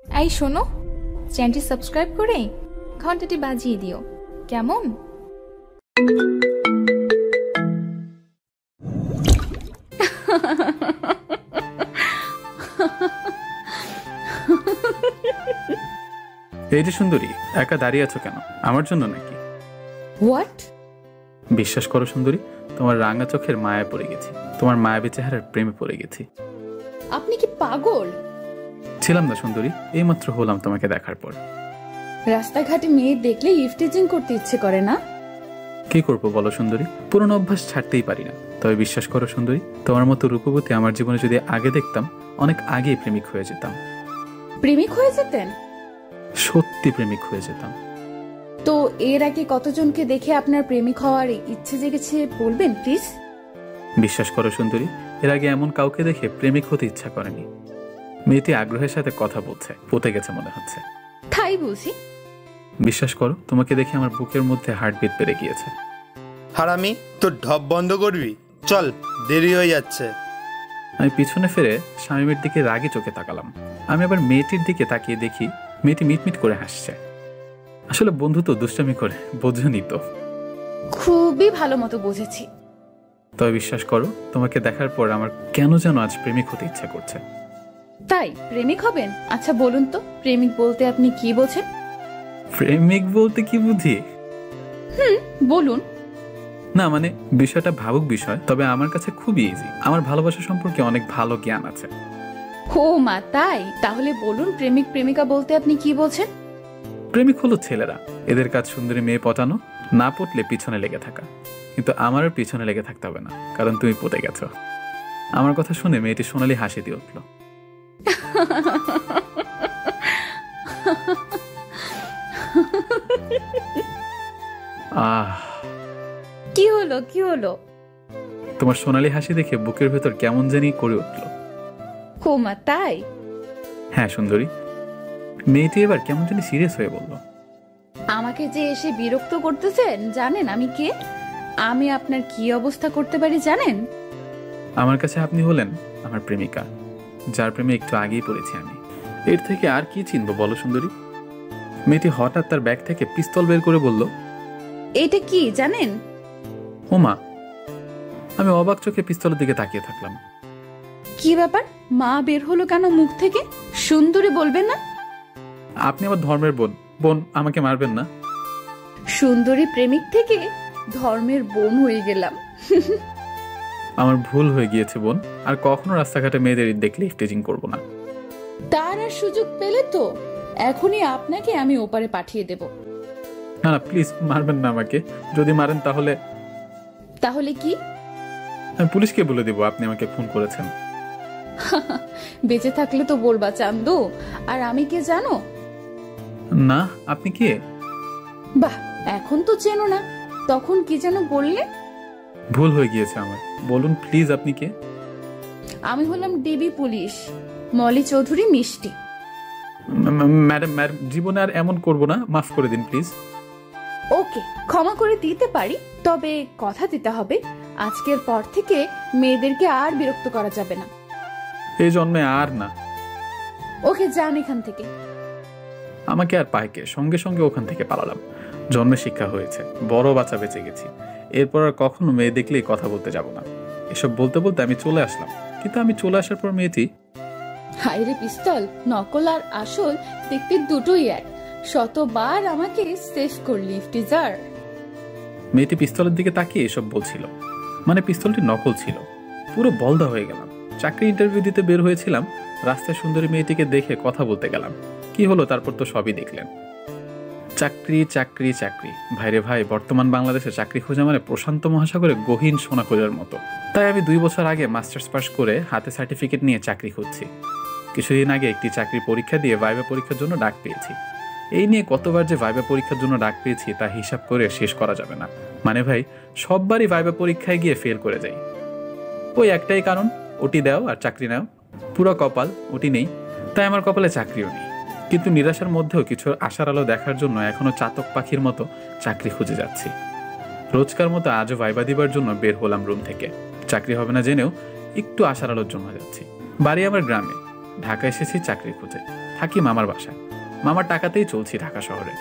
এই শোনো, চ্যানেলটি সাবস্ক্রাইব করে ঘন্টাটি বাজিয়ে দিও, কেমন? এই যে সুন্দরী, একা দাঁড়িয়ে আছো কেন? আমার জন্য নাকি? হোয়াট? বিশ্বাস করো সুন্দরী, তোমার রাঙা চোখের মায়ায় পড়ে গেছি, তোমার মায়াবী চেহারার প্রেমে পড়ে গেছি। আপনি কি পাগল? ছিলাম না সুন্দরী, এইমাত্র হলাম তোমাকে দেখার পর। রাস্তাঘাটে মেয়ে দেখলে ইফটিজিং করতে ইচ্ছে করে না? কি করবো বলো সুন্দরী, পুরনো অভ্যাস ছাড়তেই পারি না। তবে বিশ্বাস করো সুন্দরী, তোমার মতো রূপবতী আমার জীবনে যদি আগে দেখতাম, অনেক আগেই প্রেমিক হয়ে যেতাম। প্রেমিক হয়ে যেতেন? সত্যি প্রেমিক হয়ে যেতাম। তো এর আগে কতজনকে দেখে আপনার প্রেমিক হওয়ার ইচ্ছে জেগেছে বলবেন প্লিজ? বিশ্বাস করো সুন্দরী, এর আগে এমন কাউকে দেখে প্রেমিক হতে ইচ্ছা করেনি। মেয়েটি আগ্রহের সাথে কথা বলছে, পতে গেছে মনে হচ্ছে। তাই বুঝি? বিশ্বাস করো, তোমাকে দেখে আমার বুকের মধ্যে হার্টবিট বেড়ে গিয়েছে। হারামি, তোর ঢপ বন্ধ করবি? চল, দেরি হয়ে যাচ্ছে। আমি পিছনে ফিরে শামীমের দিকে রাগী চোখে তাকালাম। আমি আবার মেয়েটির দিকে তাকিয়ে দেখি মেয়েটি মিটমিট করে হাসছে। আসলে বন্ধু তো দুষ্টামি করে, বোঝনি তো? খুবই ভালো মতো বুঝেছি। তবে বিশ্বাস করো, তোমাকে দেখার পর আমার কেন যেন আজ প্রেমিক হতে ইচ্ছা করছে। তাই প্রেমিক হবেন? আচ্ছা বলুন তো, প্রেমিক বলতে আপনি কি বোঝেন? প্রেমিক বলতে কি বুঝি? বলুন। না মানে, বিষয়টা ভাবুক বিষয়, তবে আমার কাছে খুবই ইজি। আমার ভালোবাসা সম্পর্কে অনেক ভালো জ্ঞান আছে। ও মা, তাই? তাহলে বলুন, প্রেমিক প্রেমিকা বলতে আপনি কি বোঝেন? প্রেমিক হলো ছেলেরা, এদের কাজ সুন্দরী মেয়ে পটানো, না পটলে পিছনে লেগে থাকা। কিন্তু আমার আর পিছনে লেগে থাকতে হবে না, কারণ তুমি পটে গেছো। আমার কথা শুনে মেয়েটি সোনালি হাসি দিয়ে উঠল। আহ, কি হলো কি হলো? তোমার সোনালি হাসি দেখে বুকের ভেতর কেমন জানি করে উঠল। ও মা, তাই? হ্যাঁ সুন্দরী। মেয়েটি এবার কেমন জানি সিরিয়াস হয়ে বলল, আমাকে যে এসে বিরক্ত করতেছেন, জানেন আমি কে? আমি আপনার কি অবস্থা করতে পারি জানেন? আমার কাছে আপনি হলেন আমার প্রেমিকা, যার প্রেমে একটু আগেই পড়েছি আমি। এর থেকে আর কি চিনবো বলো সুন্দরী? মেয়েটি হঠাৎ তার ব্যাগ থেকে পিস্তল বের করে বলল, এটা কি জানেন? ওমা! আমি অবাক চোখে পিস্তলের দিকে তাকিয়ে থাকলাম। কি ব্যাপার? মা বের হলো কেন মুখ থেকে? সুন্দরী বলবেন না? আপনি আমার ধর্মের বোন, বোন আমাকে মারবেন না। সুন্দরী প্রেমিক থেকে ধর্মের বোন হয়ে গেলাম। আমার ভুল হয়ে গিয়েছে বোন, আর কখনো রাস্তাঘাটে মেয়েদের দেখলে ইফটিজিং করবো না। তার আর সুযোগ পেলে তো এখনই আপনাকে আমি ওপারে পাঠিয়ে দেব। না না প্লিজ, মারবেন না আমাকে। যদি মারেন তাহলে? তাহলে কি? আমি পুলিশকে বলে দেবো আপনি আমাকে খুন করেছেন। বেঁচে থাকলে তো বলবা চান্দু। আর আমি কে জানো? না, আপনি কে? বাহ, এখন তো চেনো না, তখন কি যেন বললে? ভুল হয়ে গিয়েছে আমার, বলুন প্লিজ আপনি কে? আমি হলাম ডিবি পুলিশ, মলি চৌধুরী মিষ্টি। ম্যাডাম ম্যাডাম, জীবনে আর এমন করবো না, মাফ করে দিন প্লিজ। ওকে, ক্ষমা করে দিতে পারি, তবে কথা দিতে হবে আজকের পর থেকে মেয়েদেরকে আর বিরক্ত করা যাবে না। এই জন্মে আর না। ওকে, যান এখান থেকে। আমাকে আর পাইকে সঙ্গে সঙ্গে ওখান থেকে পালালাম। জন্মে শিক্ষা হয়েছে, বড় বাচ্চা বেঁচে গেছি। এরপর আর কখনো মেয়ে দেখলেই কথা বলতে যাব না। এসব বলতে বলতে আমি চলে আসলাম, কিন্তু আমি চলে আসার পর মেয়েটি, হাইরে পিস্তল, নকল আর আসল দেখতে দুটোই এক। শতবার আমাকে সেভ করলি ইফটিজার। মেয়েটি পিস্তলের দিকে তাকিয়ে এসব বলছিল, মানে পিস্তলটি নকল ছিল। পুরো বলদা হয়ে গেলাম। চাকরি ইন্টারভিউ দিতে বের হয়েছিলাম, রাস্তায় সুন্দরী মেয়েটিকে দেখে কথা বলতে গেলাম। কি হলো তারপর তো সবই দেখলেন। চাকরি চাকরি চাকরি, ভাইরে ভাই, বর্তমান বাংলাদেশে চাকরি খোঁজা মানে প্রশান্ত মহাসাগরে গহীন সোনা খোঁজার মতো। তাই আমি 2 বছর আগে মাস্টার্স পাস করে হাতে সার্টিফিকেট নিয়ে চাকরি খুঁজছি। কিছুদিন আগে একটি চাকরির পরীক্ষা দিয়ে ভাইবা পরীক্ষার জন্য ডাক পেয়েছি। এই নিয়ে কতবার যে ভাইবা পরীক্ষার জন্য ডাক পেয়েছি তা হিসাব করে শেষ করা যাবে না। মানে ভাই, সববারই ভাইবা পরীক্ষায় গিয়ে ফেল করে যাই। ওই একটাই কারণ, ওটি দাও আর চাকরি নাও। পুরো কপাল, ওটি নেই, তাই আমার কপালে চাকরিও নেই। কিন্তু নিরাশার মধ্যেও কিছু আশার আলো দেখার জন্য এখনো চাতক পাখির মতো চাকরি খুঁজে যাচ্ছি। রোজকার মতো আজও ভাইবা দিবার জন্য বের হলাম রুম থেকে। চাকরি হবে না জেনেও একটু আশার আলোর জন্য যাচ্ছি। বাড়ি আমার গ্রামে, ঢাকা এসেছি চাকরি খুঁজে। থাকি মামার বাসায়। মামার টাকাতেই চলছি ঢাকা শহরে।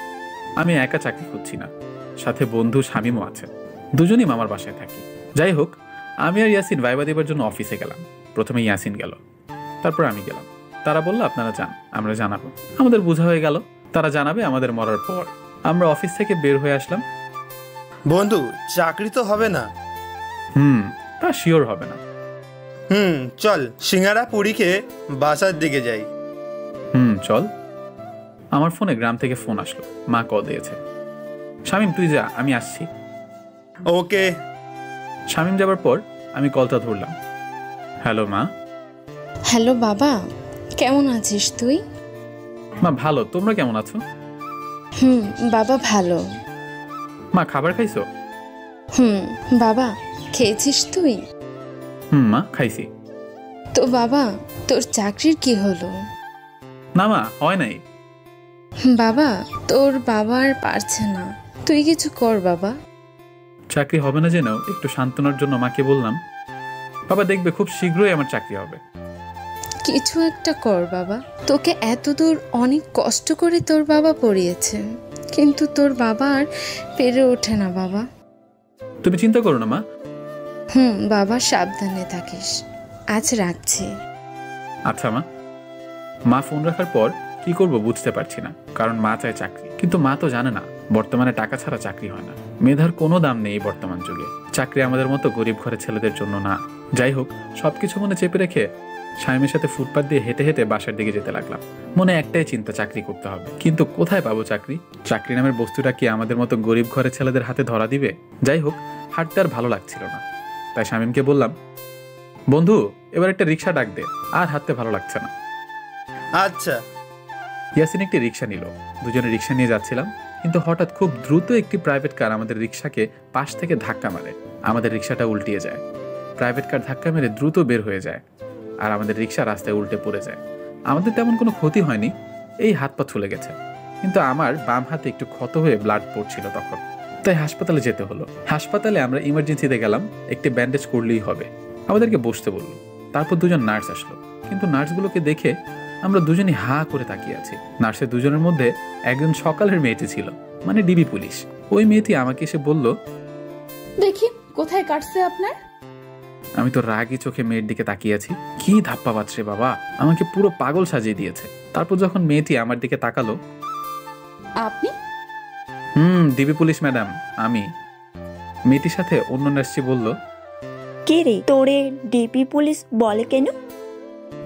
আমি একা চাকরি খুঁজছি না, সাথে বন্ধু শামীমও আছে। দুজনই মামার বাসায় থাকি। যাই হোক, আমি আর ইয়াসিন ভাইবা দেবার জন্য অফিসে গেলাম। প্রথমে ইয়াসিন গেল, তারপর আমি গেলাম। তারা বললো আপনারা যান, আমরা জানাবো। আমাদের বোঝা হয়ে গেল তারা জানাবে আমাদের মরার পর। আমরা অফিস থেকে বের হয়ে আসলাম। বন্ধু, চাকরি তো হবে না। তা শিওর হবে না। চল সিঙ্গারা পুরি খেয়ে বাসার দিকে যাই। চল। আমার ফোনে গ্রাম থেকে ফোন আসলো, মা কল দিয়েছে। শামীম তুই যা, আমি আসছি। ওকে। শামীম যাবার পর আমি কলটা ধরলাম। হ্যালো মা। হ্যালো বাবা, কেমন আছিস তুই? মা ভালো, তোমরা কেমন আছো? বাবা ভালো। মা খাবার খাইছো? বাবা খেয়েছিস তুই? মা খাইছি। তো বাবা তোর চাকরির কি হলো? না মা, হয় নাই। বাবা তোর বাবা আর পারছে না, তুই কিছু কর বাবা। চাকরি হবে না জেনেও একটু সান্ত্বনার জন্য মাকে বললাম, বাবা দেখবে খুব শীঘ্রই আমার চাকরি হবে। কিছু একটা কর বাবা, তোকে এত দূর অনেক কষ্ট করে তোর বাবা পড়িয়েছে, কিন্তু তোর বাবা আর পেরে ওঠে না বাবা। তুমি চিন্তা করো না মা। বাবা সাবধানে থাকিস, আজ রাখছি। আচ্ছা মা। মা ফোন রাখার পর কি করব বুঝতে পারছি না, কারণ মা চায় চাকরি, কিন্তু মা তো জানে না বর্তমানে টাকা ছাড়া চাকরি হয় না। মেধার কোনো দাম নেই বর্তমান যুগে। চাকরি আমাদের মতো গরিব ঘরের ছেলেদের জন্য না। যাই হোক, সবকিছু মনে চেপে রেখে শামীমের সাথে ফুটপাত দিয়ে হেঁটে হেঁটে বাসার দিকে যেতে লাগলাম। মনে একটাই চিন্তা, চাকরি করতে হবে, কিন্তু কোথায় পাবো চাকরি? চাকরি নামের বস্তুটা কি আমাদের মতো গরিব ঘরের ছেলেদের হাতে ধরা দিবে? যাই হোক, হাঁটতে আর ভালো লাগছিল না, তাই শামীমকে বললাম, বন্ধু এবার একটা রিক্সা ডাক দে, আর হাঁটতে ভালো লাগছে না। আচ্ছা। ইয়াসিন একটি রিক্সা নিল। দুজনে রিক্সা নিয়ে যাচ্ছিলাম, কিন্তু হঠাৎ খুব দ্রুত একটি প্রাইভেট কার আমাদের রিক্সাকে পাশ থেকে ধাক্কা মারে। আমাদের রিক্সাটা উল্টিয়ে যায়। প্রাইভেট কার ধাক্কা মেরে দ্রুত বের হয়ে যায়, আর আমাদের রিক্সা রাস্তায় উল্টে পড়ে যায়। আমাদের তেমন কোনো ক্ষতি হয়নি, এই হাত পা ছুলে গেছে, কিন্তু আমার বাম হাতে একটু ক্ষত হয়ে ব্লাড পড়ছিল তখন, তাই হাসপাতালে যেতে হলো। হাসপাতালে আমরা ইমার্জেন্সিতে গেলাম, একটি ব্যান্ডেজ করলেই হবে। আমাদেরকে বসতে বললো। তারপর দুজন নার্স আসলো, কিন্তু নার্সগুলোকে দেখে আমরা দুজনই হা করে তাকিয়ে আছি। নার্সের দুজনের মধ্যে একজন সকালের মেয়েটি ছিল, মানে ডিবি পুলিশ। ওই মেয়েটি আমাকে এসে বলল, দেখি কোথায় কাটছে আপনার। আমি তো রাগী চোখে মেয়ের দিকে তাকিয়ে আছি। কি ধাপ্পা বাচ্চে বাবা, আমাকে পুরো পাগল সাজিয়ে দিয়েছে। তারপর যখন মেয়েটি আমার দিকে তাকালো, আপনি? ডিবি পুলিশ ম্যাডাম, আমি। মেয়েটির সাথে অন্য নার্সটি বলল, কে রে, তোরে ডিপি পুলিশ বলে কেন?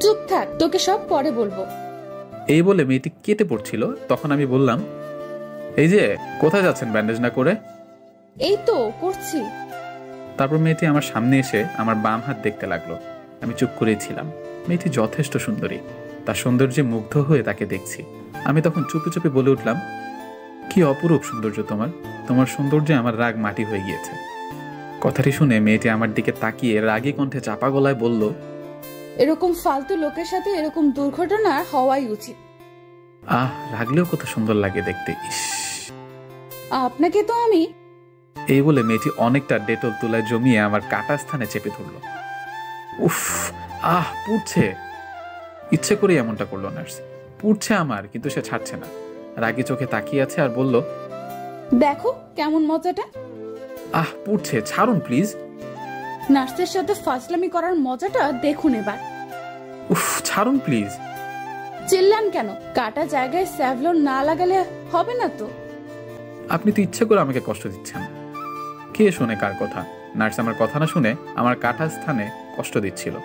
চুপ থাক, তোকে সব পরে বলবো। এই বলে মেয়েটি কেটে পড়ছিল। তখন আমি বললাম, এই যে কোথায় যাচ্ছেন ব্যান্ডেজ না করে? এই তো করছি। তারপর মেয়েটি আমার সামনে এসে আমার বাম হাত দেখতে লাগলো। আমি চুপ করেই ছিলাম। মেয়েটি যথেষ্ট সুন্দরী, তার সৌন্দর্যে মুগ্ধ হয়ে তাকে দেখছি। আমি তখন চুপি চুপি বলে উঠলাম, কি অপরূপ সৌন্দর্য তোমার, তোমার সৌন্দর্যে আমার রাগ মাটি হয়ে গিয়েছে। কথাটি শুনে মেয়েটি আমার দিকে তাকিয়ে রাগী কণ্ঠে চাপা গলায় বলল, এরকম ফালতু লোকের সাথে এরকম দুর্ঘটনা হওয়াই উচিত। রাগলেও কত সুন্দর লাগে দেখতে, ইস। আপনাকে তো আমি। এই বলে মেয়েটি অনেকটা ডেটল তুলায় জমিয়ে আমার কাটা স্থানে চেপে ধরল। উফ, পুড়ছে। ইচ্ছে করে এমনটা করলো নার্স। পুড়ছে আমার, কিন্তু সে ছাড়ছে না। রাগী চোখে তাকিয়ে আছে আর বলল, দেখো কেমন মজাটা। পুড়ছে, ছাড়ুন প্লিজ। নার্সের সাথে ফাজলামি করার মজাটা দেখুন এবার। উফ, ছাড়ুন প্লিজ। চিল্লান কেন? কাটা জায়গায় স্যাভলন না লাগালে হবে না তো? আপনি তো ইচ্ছে করে আমাকে কষ্ট দিচ্ছেন। কে শুনে কার কথা? নার্স আমার কথা না শুনে আমার কাটা স্থানে কষ্ট দিচ্ছিল।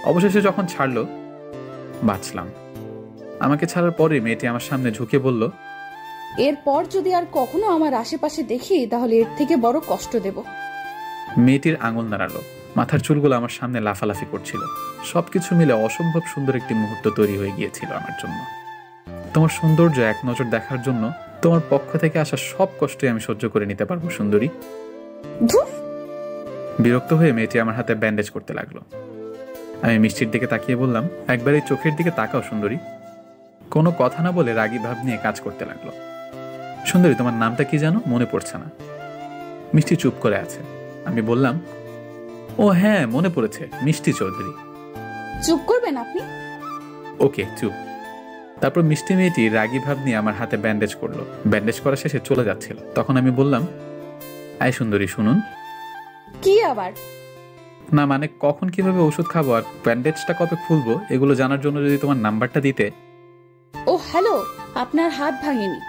অবশেষে যখন ছাড়লো, বাঁচলাম। আমাকে ছাড়ার পরে মেয়েটি আমার সামনে ঝুঁকে বলল, এরপর যদি আর কখনো আমার আশেপাশে দেখি তাহলে এর থেকে বড় কষ্ট দেব। মেয়েটির আঙুল নাড়ালো, মাথার চুলগুলো আমার সামনে লাফালাফি করছিল। সবকিছু মিলে অসম্ভব সুন্দর একটি মুহূর্ত তৈরি হয়ে গিয়েছিল আমার জন্য। তোমার সৌন্দর্য এক নজর দেখার জন্য তোমার পক্ষ থেকে আসা সব কষ্টই আমি সহ্য করে নিতে পারবো সুন্দরী। বিরক্ত হয়ে মেয়েটি আমার হাতে ব্যান্ডেজ করতে লাগলো। আমি মিষ্টির দিকে তাকিয়ে বললাম, একবার এই চোখের দিকে তাকাও সুন্দরী। কোনো কথা না বলে রাগী ভাব নিয়ে কাজ করতে লাগলো। সুন্দরী, তোমার নামটা কি জানো? মনে পড়ছে না। মিষ্টি চুপ করে আছে। আমি বললাম, ও হ্যাঁ মনে পড়েছে, মিষ্টি চৌধুরী। চুপ করবেন আপনি? ওকে চুপ। তারপর মিষ্টি মেয়েটি রাগী ভাব নিয়ে আমার হাতে ব্যান্ডেজ করলো। ব্যান্ডেজ করা শেষে চলে যাচ্ছিল। তখন আমি বললাম, আয় সুন্দরী, শুনুন। কি আবার? না মানে কখন কিভাবে ওষুধ খাবো আর ব্যান্ডেজটা কবে খুলবো এগুলো জানার জন্য যদি তোমার নাম্বারটা দিতে। ও হ্যালো, আপনার হাত ভাঙেনি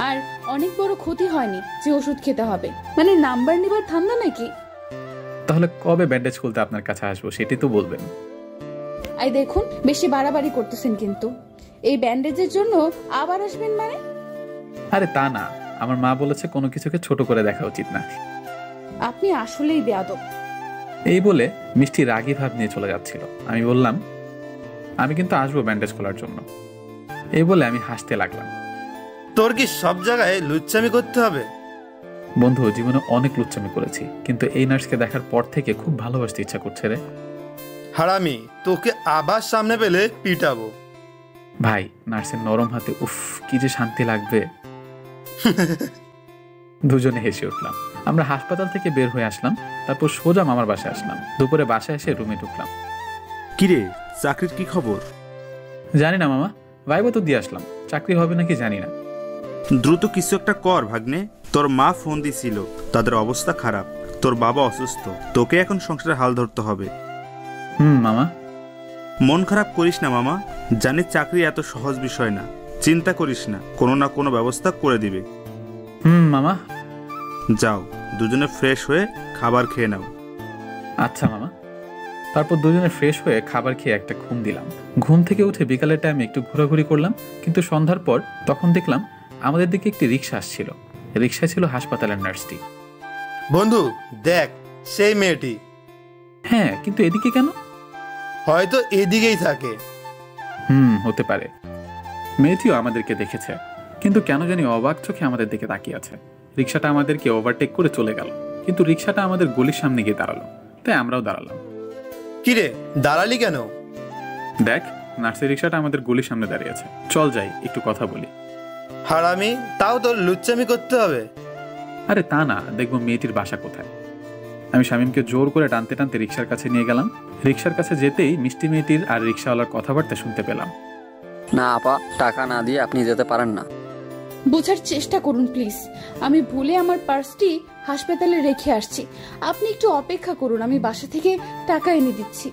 আর অনেক বড় ক্ষতি হয়নি যে ওষুধ খেতে হবে, মানে নাম্বার নেবার ধান্দা নাকি? তাহলে কবে ব্যান্ডেজ খুলতে আপনার কাছে আসবো সেটি তো বলবেন। এই দেখুন, বেশি বাড়াবাড়ি করতেছেন কিন্তু। এই ব্যান্ডেজের জন্য আবার আসবেন মানে? আরে তা না, আমার মা বলেছে কোনো কিছুকে ছোট করে দেখা উচিত না। আপনি আসলেই বেয়াদব। এই বলে মিষ্টি রাগী ভাব নিয়ে চলে যাচ্ছিল। আমি বললাম, আমি কিন্তু আসবো ব্যান্ডেজ খোলার জন্য। এই বলে আমি হাসতে লাগলাম। তোর কি সব জায়গায় লুচ্চামি করতে হবে? বন্ধু, জীবনে অনেক লুচ্চামি করেছি, কিন্তু এই নার্সকে দেখার পর থেকে খুব ভালোবাসতে ইচ্ছা করছে রে। হারামি, তোকে আবার সামনে পেলে পিটাবো। ভাই, নার্সের নরম হাতে উফ কি যে শান্তি লাগবে। দুজনে হেসে উঠলাম। আমরা হাসপাতাল থেকে বের হয়ে আসলাম। তারপর সোজা মামার বাসায় আসলাম। দুপুরে বাসায় এসে রুমে ঢুকলাম। কিরে, চাকরির কি খবর? জানি না মামা, ভাইবা তো দিয়ে আসলাম, চাকরি হবে নাকি জানি না। দ্রুত কিছু একটা কর ভাগ্নে। তোর মা ফোন দিছিল, তাদের অবস্থা খারাপ, তোর বাবা অসুস্থ, তোকে এখন সংসারের হাল ধরতে হবে। মামা। মন খারাপ করিস না মামা, জানি চাকরি এত সহজ বিষয় না, চিন্তা করিস না, কোনো না কোনো ব্যবস্থা করে দিবে। মামা। যাও, দুজনে ফ্রেশ হয়ে খাবার খেয়ে নাও। আচ্ছা মামা। তারপর দুজনে ফ্রেশ হয়ে খাবার খেয়ে একটা ঘুম দিলাম। ঘুম থেকে উঠে বিকালের টাইমে একটু ঘোরাঘুরি করলাম, কিন্তু সন্ধ্যার পর তখন দেখলাম আমাদের দিকে একটি রিক্সা আসছিল। রিক্সায় ছিল হাসপাতালের নার্সটি। বন্ধু দেখ, সেই মেয়েটি। হ্যাঁ, কিন্তু এদিকে কেন? হয়তো এদিকেই থাকে। হতে পারে। মেয়েটিও আমাদেরকে দেখেছে, কিন্তু কেন জানি অবাক চোখে আমাদের দিকে তাকিয়ে আছে। রিক্সাটা আমাদেরকে ওভারটেক করে চলে গেল, কিন্তু রিক্সাটা আমাদের গলির সামনে গিয়ে দাঁড়ালো, তাই আমরাও দাঁড়ালাম। কিরে, দাঁড়ালি কেন? দেখ, নার্সের রিক্সাটা আমাদের গলির সামনে দাঁড়িয়ে আছে, চল যাই একটু কথা বলি। হারামি, তাও তোর লুচ্চামি করতে হবে? আরে তা না, দেখবো মেয়েটির বাসা কোথায়। আমি শামীমকে জোর করে টানতে টানতে রিক্সার কাছে নিয়ে গেলাম। রিক্সার কাছে যেতেই মিষ্টি মেয়েটির আর রিক্সাওয়ালার কথাবার্তা শুনতে পেলাম। না আপা, টাকা না দিয়ে আপনি যেতে পারেন না। বোঝার চেষ্টা করুন প্লিজ, আমি ভুলে আমার পার্সটি হাসপাতালে রেখে আসছি। আপনি একটু অপেক্ষা করুন, আমি বাসা থেকে টাকা এনে দিচ্ছি।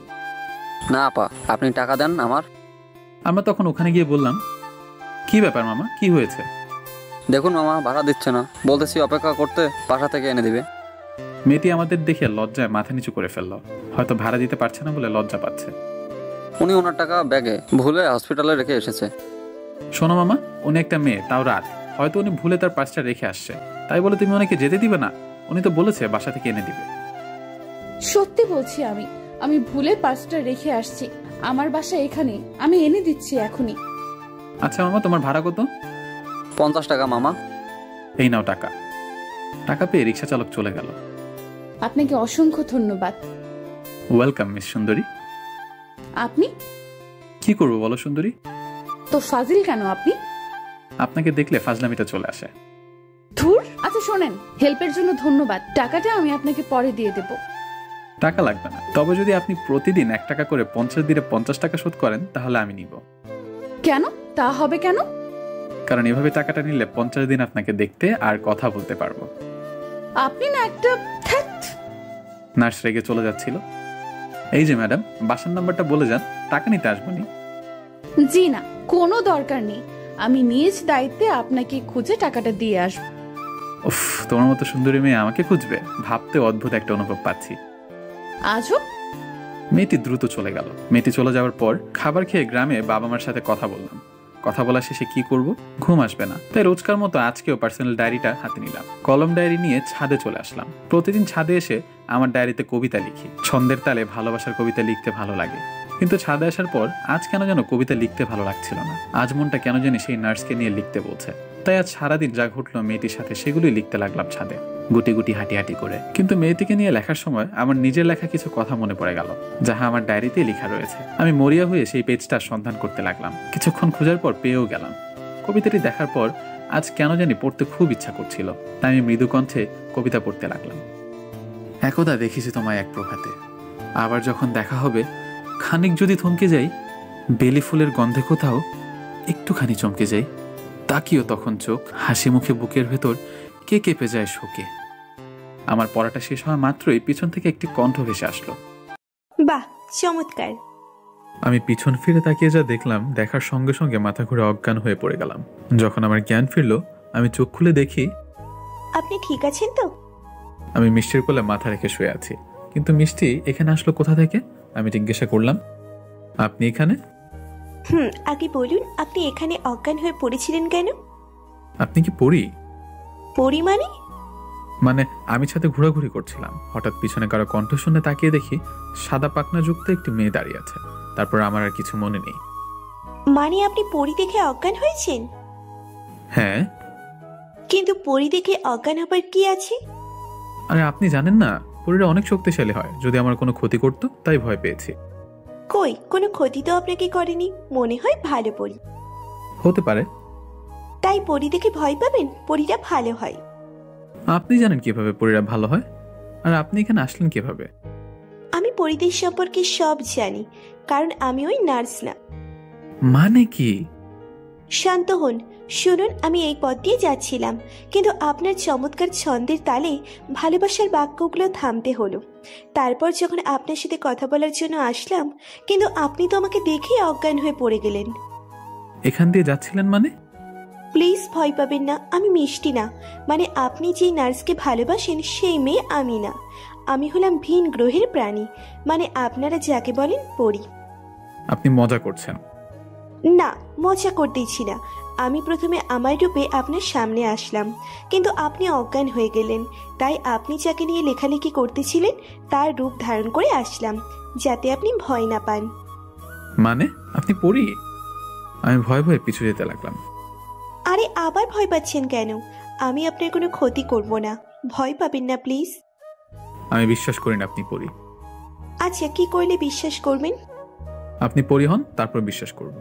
না আপা, আপনি টাকা দেন আমার। আমরা তখন ওখানে গিয়ে বললাম, কি ব্যাপার মামা, কি হয়েছে? দেখুন মামা, ভাড়া দিচ্ছে না, বলতেছি অপেক্ষা করতে, বাসা থেকে এনে দিবে। মেয়েটি আমাদের দেখে লজ্জায় মাথা নিচু করে ফেলল। হয়তো ভাড়া দিতে পারছে না বলে লজ্জা পাচ্ছে। উনি ওনার টাকা ব্যাগে ভুলে হসপিটালে রেখে এসেছে। শোনো মামা, উনি একটা মেয়ে, তাও রাত, হয়তো উনি ভুলে তার পার্সটা রেখে আসছে, তাই বলে তুমি ওনাকে যেতে দিবে না? উনি তো বলেছে বাসা থেকে এনে দিবে। সত্যি বলছি, আমি ভুলে পার্সটা রেখে আসছি। আমার বাসা এখানে, আমি এনে দিচ্ছি এখনই। আচ্ছা মামা, তোমার ভাড়া কত? 50 টাকা মামা। এই নাও টাকা। টাকা পেয়ে রিক্সা চালক চলে গেল। আপনাকে অসংখ্য ধন্যবাদ। ওয়েলকাম মিস সুন্দরী। আপনি কি করবো বলো সুন্দরী? তো ফাজিল কেন আপনি? আপনাকে দেখলে ফাজলামিটা চলে আসে। ধুর। আচ্ছা শোনেন, হেল্পের জন্য ধন্যবাদ, টাকাটা আমি আপনাকে পরে দিয়ে দেব। টাকা লাগবে না, তবে যদি আপনি প্রতিদিন 1 টাকা করে 50 দিনে 50 টাকা শোধ করেন তাহলে আমি নিব। কেন? তা হবে কেন? কারণ এভাবে টাকাটা নিলে 50 দিন আপনাকে দেখতে আর কথা বলতে পারবো। আপনি না একটা নার্স রেগে চলে যাচ্ছিল। এই যে ম্যাডাম, বাসার নাম্বারটা বলে যান, টাকা নিতে আসবো নি। জি না, কোনো দরকার নেই, আমি নিজ দায়িত্বে আপনাকে খুঁজে টাকাটা দিয়ে আসবো। উফ, তোমার মতো সুন্দরী মেয়ে আমাকে খুঁজবে, ভাবতে অদ্ভুত একটা অনুভব পাচ্ছি। আজও। মেয়েটি দ্রুত চলে গেল। মেয়েটি চলে যাওয়ার পর খাবার খেয়ে গ্রামে বাবা মার সাথে কথা বললাম। কথা বলা শেষে কি করব, ঘুম আসবে না, তাই রোজকার মতো আজকেও পার্সোনাল ডায়েরিটা হাতে নিলাম। কলম ডায়েরি নিয়ে ছাদে চলে আসলাম। প্রতিদিন ছাদে এসে আমার ডায়েরিতে কবিতা লিখি। ছন্দের তালে ভালোবাসার কবিতা লিখতে ভালো লাগে, কিন্তু ছাদে আসার পর আজ কেন যেন কবিতা লিখতে ভালো লাগছিল না। আজ মনটা কেন জানি সেই নার্সকে নিয়ে লিখতে বলছে, তাই আজ সারাদিন যা ঘটলো মেয়েটির সাথে সেগুলোই লিখতে লাগলাম ছাদে, গুটি গুটি হাঁটি হাঁটি করে। কিন্তু মেয়েটিকে নিয়ে লেখার সময় আমার নিজের লেখা কিছু কথা মনে পড়ে গেল, যাহা আমার ডায়েরিতে লেখা রয়েছে। আমি মরিয়া হয়ে সেই পেজটার সন্ধান করতে লাগলাম। কিছুক্ষণ খোঁজার পর পেয়েও গেলাম। কবিতাটি দেখার পর আজ কেন জানি পড়তে খুব ইচ্ছা করছিল, তাই আমি মৃদু কণ্ঠে কবিতা পড়তে লাগলাম। একদা দেখেছি তোমায় এক প্রভাতে, আবার যখন দেখা হবে খানিক যদি থমকে যাই, বেলি ফুলের গন্ধে কোথাও একটুখানি চমকে যাই, তাকিও তখন চোখ, হাসি মুখে বুকের ভেতর কে কেঁপে যায় শোকে। আমার পড়াটা শেষ হওয়া মাত্রই পিছন থেকে একটি কণ্ঠ ভেসে আসলো। বাহ, চমৎকার। আমি পিছন ফিরে তাকিয়ে যা দেখলাম, দেখার সঙ্গে সঙ্গে মাথা ঘুরে অজ্ঞান হয়ে পড়ে গেলাম। যখন আমার জ্ঞান ফিরলো, আমি চোখ খুলে দেখি আপনি ঠিক আছেন তো? আমি মিষ্টির কোলে মাথা রেখে শুয়ে আছি। কিন্তু মিষ্টি এখানে আসলো কোথা থেকে? আমি জিজ্ঞাসা করলাম, আপনি এখানে? আগে বলুন, আপনি এখানে অজ্ঞান হয়ে পড়েছিলেন কেন? আপনি কি পড়ি? পড়ি মানে আমি ছাদে ঘোরাঘুরি করছিলাম, হঠাৎ পিছনে কারো কণ্ঠ শুনে তাকিয়ে দেখি সাদা পাখনা যুক্ত একটি মেয়ে দাঁড়িয়ে আছে। তারপর আমার আর কিছু মনে নেই। মানে আপনি পড়ি দেখে অজ্ঞান হয়েছেন? হ্যাঁ। কিন্তু পড়ি দেখে অজ্ঞান হবার কি আছে? আরে আপনি জানেন না, পরীরা অনেক শক্তিশালী হয়, যদি আমার কোনো ক্ষতি করতো তাই ভয় পেয়েছি। কই, কোনো ক্ষতি তো আপনাকে করেনি, মনে হয় ভালো পড়ি। হতে পারে। তাই পড়ি দেখে ভয় পাবেন? পরীরা ভালো হয়। আপনি জানেন কিভাবে পরীরা ভালো হয়? আর আপনি এখানে আসলেন কিভাবে? আমি পরিদের সম্পর্কে সব জানি, কারণ আমি ওই নার্স না। মানে কি? শান্ত হন, শুনুন। আমি এই পথ দিয়ে যাচ্ছিলাম, কিন্তু আপনার চমৎকার ছন্দের তালে ভালোবাসার বাক্যগুলো থামতে হলো। তারপর যখন আপনার সাথে কথা বলার জন্য আসলাম, কিন্তু আপনি তো আমাকে দেখেই অজ্ঞান হয়ে পড়ে গেলেন। এখান দিয়ে যাচ্ছিলেন মানে? প্লিজ ভয় পাবেন না, আমি মিষ্টি না। মানে আপনি যে নার্সকে ভালোবাসেন সেই মেয়ে আমি না। আমি হলাম ভিন গ্রহের প্রাণী, মানে আপনারা যাকে বলেন পরী। আপনি মজা করছেন? না, মজা করতেইছি না। আমি প্রথমে আমার রূপে আপনার সামনে আসলাম, কিন্তু আপনি অজ্ঞান হয়ে গেলেন। তাই আপনি যাকে নিয়ে লেখালেখি করতেছিলেন তার রূপ ধারণ করে আসলাম, যাতে আপনি ভয় না পান। মানে আপনি পড়ি? আমি ভয় ভয়ে পিছু যেতে লাগলাম। আরে আবার ভয় পাচ্ছেন কেন? আমি আপনার কোনো ক্ষতি করব না, ভয় পাবেন না প্লিজ। আমি বিশ্বাস করি না আপনি পড়ি। আচ্ছা, কি করলে বিশ্বাস করবেন? আপনি পড়ি হন, তারপর বিশ্বাস করব।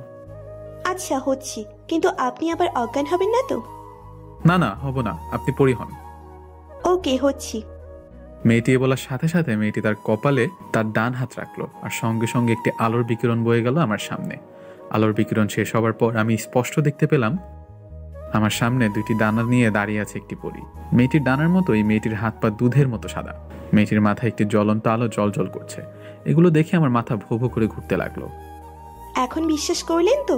আচ্ছা হচ্ছি, কিন্তু আপনি আবার অজ্ঞান হবেন না তো? না না, হব না, আপনি পড়ি হন। ওকে, হচ্ছি। মেয়েটি বলার সাথে সাথে মেয়েটি তার কপালে তার ডান হাত রাখলো, আর সঙ্গে সঙ্গে একটি আলোর বিকিরণ বয়ে গেল আমার সামনে। আলোর বিকিরণ শেষ হবার পর আমি স্পষ্ট দেখতে পেলাম আমার সামনে দুইটি ডানা নিয়ে দাঁড়িয়ে আছে একটি পরী। মেয়েটির ডানার মতো এই মেয়েটির হাত পা দুধের মতো সাদা। মেয়েটির মাথায় একটি জ্বলন্ত আলো জল করছে। এগুলো দেখে আমার মাথা ভো ভো করে ঘুরতে লাগলো। এখন বিশ্বাস করলেন তো?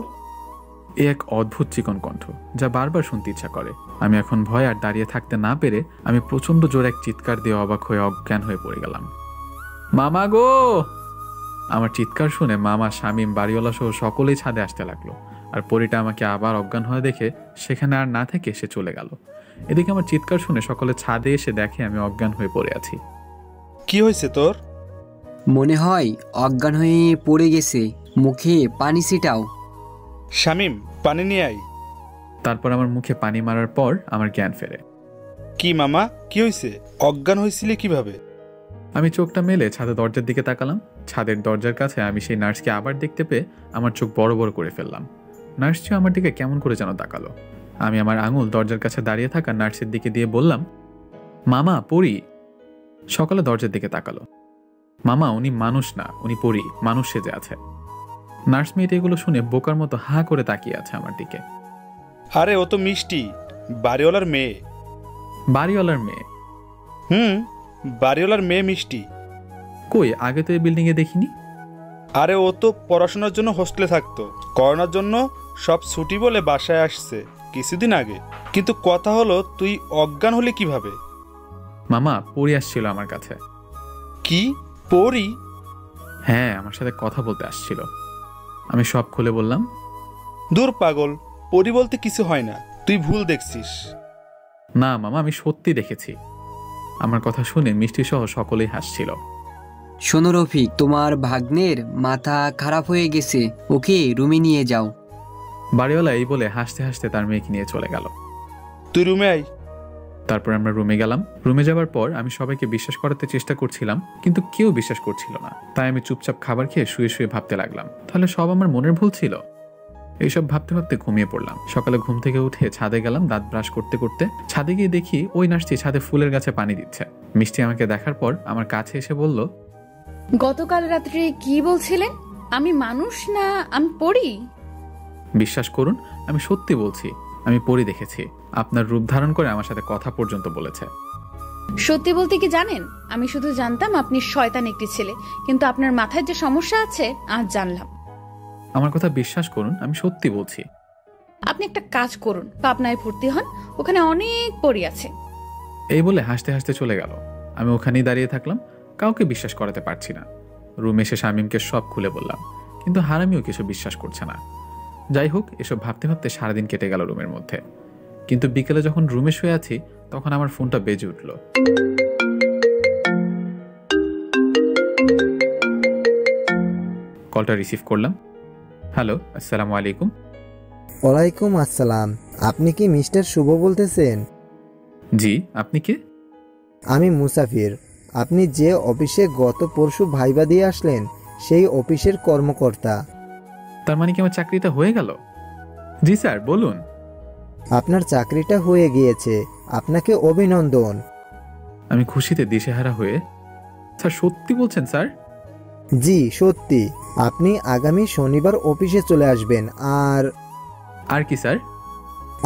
এ এক অদ্ভুত চিকন কণ্ঠ, যা বারবার শুনতে ইচ্ছা করে। আমি এখন ভয় আর দাঁড়িয়ে থাকতে না পেরে আমি প্রচন্ড জোরে এক চিৎকার দিয়ে অবাক হয়ে অজ্ঞান হয়ে পড়ে গেলাম। মামা গো! আমার চিৎকার শুনে মামা, শামীম, বাড়িওয়ালা সহ সকলেই ছাদে আসতে লাগলো। আর পরীটা আমাকে আবার অজ্ঞান হয়ে দেখে সেখানে আর না থেকে সে চলে গেল। এদিকে আমার চিৎকার শুনে সকলে ছাদে এসে দেখে আমি অজ্ঞান হয়ে পড়ে আছি। কি হয়েছে তোর? মনে হয় অজ্ঞান হয়ে পড়ে গেছে, মুখে পানি ছিটাও। শামীম, পানি নিয়ে আয়। তারপর আমার মুখে পানি মারার পর আমার জ্ঞান ফেরে। কি মামা, কি হয়েছে? অজ্ঞান হয়েছিলে কিভাবে? আমি চোখটা মেলে ছাদের দরজার দিকে তাকালাম। ছাদের দরজার কাছে আমি সেই নার্সকে আবার দেখতে পেয়ে আমার চোখ বড় বড় করে ফেললাম। নার্সটিও আমার দিকে কেমন করে যেন তাকালো। আমি আমার আঙুল দরজার কাছে দাঁড়িয়ে থাকা নার্সের দিকে দিয়ে বললাম, মামা পড়ি। সকালে দরজার দিকে তাকালো। মামা, উনি মানুষ না, উনি পড়ি, মানুষ সেজে আছে। নার্স মেয়েটি এগুলো শুনে বোকার মতো হা করে তাকিয়ে আছে আমার দিকে। আরে ও তো মিষ্টি, বাড়িওয়ালার মেয়ে। বাড়িওয়ালার মেয়ে? বাড়িওয়ালার মেয়ে মিষ্টি। কই, আগে তো এই বিল্ডিং এ দেখিনি। আরে ও তো পড়াশোনার জন্য হোস্টেলে থাকতো, করোনার জন্য সব ছুটি বলে বাসায় আসছে কিছুদিন আগে। কিন্তু কথা হলো, তুই অজ্ঞান হলি কিভাবে? মামা, পড়ি আসছিল আমার কাছে। কি পড়ি? হ্যাঁ, আমার সাথে কথা বলতে আসছিল। আমি সব খুলে বললাম। দূর পাগল, পড়ি বলতে কিছু হয় না, তুই ভুল দেখছিস। না মামা, আমি সত্যি দেখেছি। আমার কথা শুনে মিষ্টি সহ সকলেই হাসছিল। শোনো রফিক, তোমার ভাগ্নের মাথা খারাপ হয়ে গেছে, ওকে রুমে নিয়ে যাও। বাড়িওয়ালা এই বলে হাসতে হাসতে তার মেয়েকে নিয়ে চলে গেল। তুই রুমে আয়। তারপর আমরা রুমে গেলাম। রুমে যাওয়ার পর আমি সবাইকে বিশ্বাস করাতে চেষ্টা করছিলাম, কিন্তু কেউ বিশ্বাস করছিল না। তাই আমি চুপচাপ খাবার খেয়ে শুয়ে শুয়ে ভাবতে লাগলাম, তাহলে সব আমার মনের ভুল ছিল। এইসব ভাবতে ভাবতে ঘুমিয়ে পড়লাম। সকালে ঘুম থেকে উঠে ছাদে গেলাম দাঁত ব্রাশ করতে করতে। ছাদে গিয়ে দেখি ওই নার্সটি ছাদে ফুলের গাছে পানি দিচ্ছে। মিষ্টি আমাকে দেখার পর আমার কাছে এসে বলল, গতকাল রাত্রে কি বলছিলেন? আমি মানুষ না আমি পড়ি? বিশ্বাস করুন, আমি সত্যি বলছি, আমি পরি দেখেছি। আপনার রূপ ধারণ করে আমার সাথে কথা পর্যন্ত বলেছে। সত্যি বলতে কি জানেন, আমি শুধু জানতাম আপনি শয়তান একটি ছেলে, কিন্তু আপনার মাথায় যে সমস্যা আছে আজ জানলাম। আমার কথা বিশ্বাস করুন, আমি সত্যি বলছি। আপনি একটা কাজ করুন, পাবনায় ভর্তি হন, ওখানে অনেক পরী আছে। এই বলে হাসতে হাসতে চলে গেল। আমি ওখানেই দাঁড়িয়ে থাকলাম, কাউকে বিশ্বাস করাতে পারছি না। রুমে এসে শামীমকে সব খুলে বললাম, কিন্তু হারামিও কিছু বিশ্বাস করছে না। যাই হোক, এসব ভাবতে ভাবতে সারাদিন কেটে গেল রুমের মধ্যে। কিন্তু বিকেলে যখন রুমে শুয়ে আছি, তখন আমার ফোনটা বেজে উঠল। কলটা রিসিভ করলাম। হ্যালো, আসসালামু আলাইকুম। ওয়ালাইকুম আসসালাম। আপনি কি মিস্টার শুভ বলতেছেন? জি, আপনি কে? আমি মুসাফির। আপনি যে অফিসে গত পরশু ভাইবা দিয়ে আসলেন, সেই অফিসের কর্মকর্তা। তার মানে কি আমার চাকরিটা হয়ে গেল? জি স্যার, বলুন। আপনার চাকরিটা হয়ে গিয়েছে, আপনাকে অভিনন্দন। আমি খুশিতে দিশেহারা হয়ে, স্যার সত্যি বলছেন স্যার? জি সত্যি। আপনি আগামী শনিবার অফিসে চলে আসবেন। আর কি স্যার?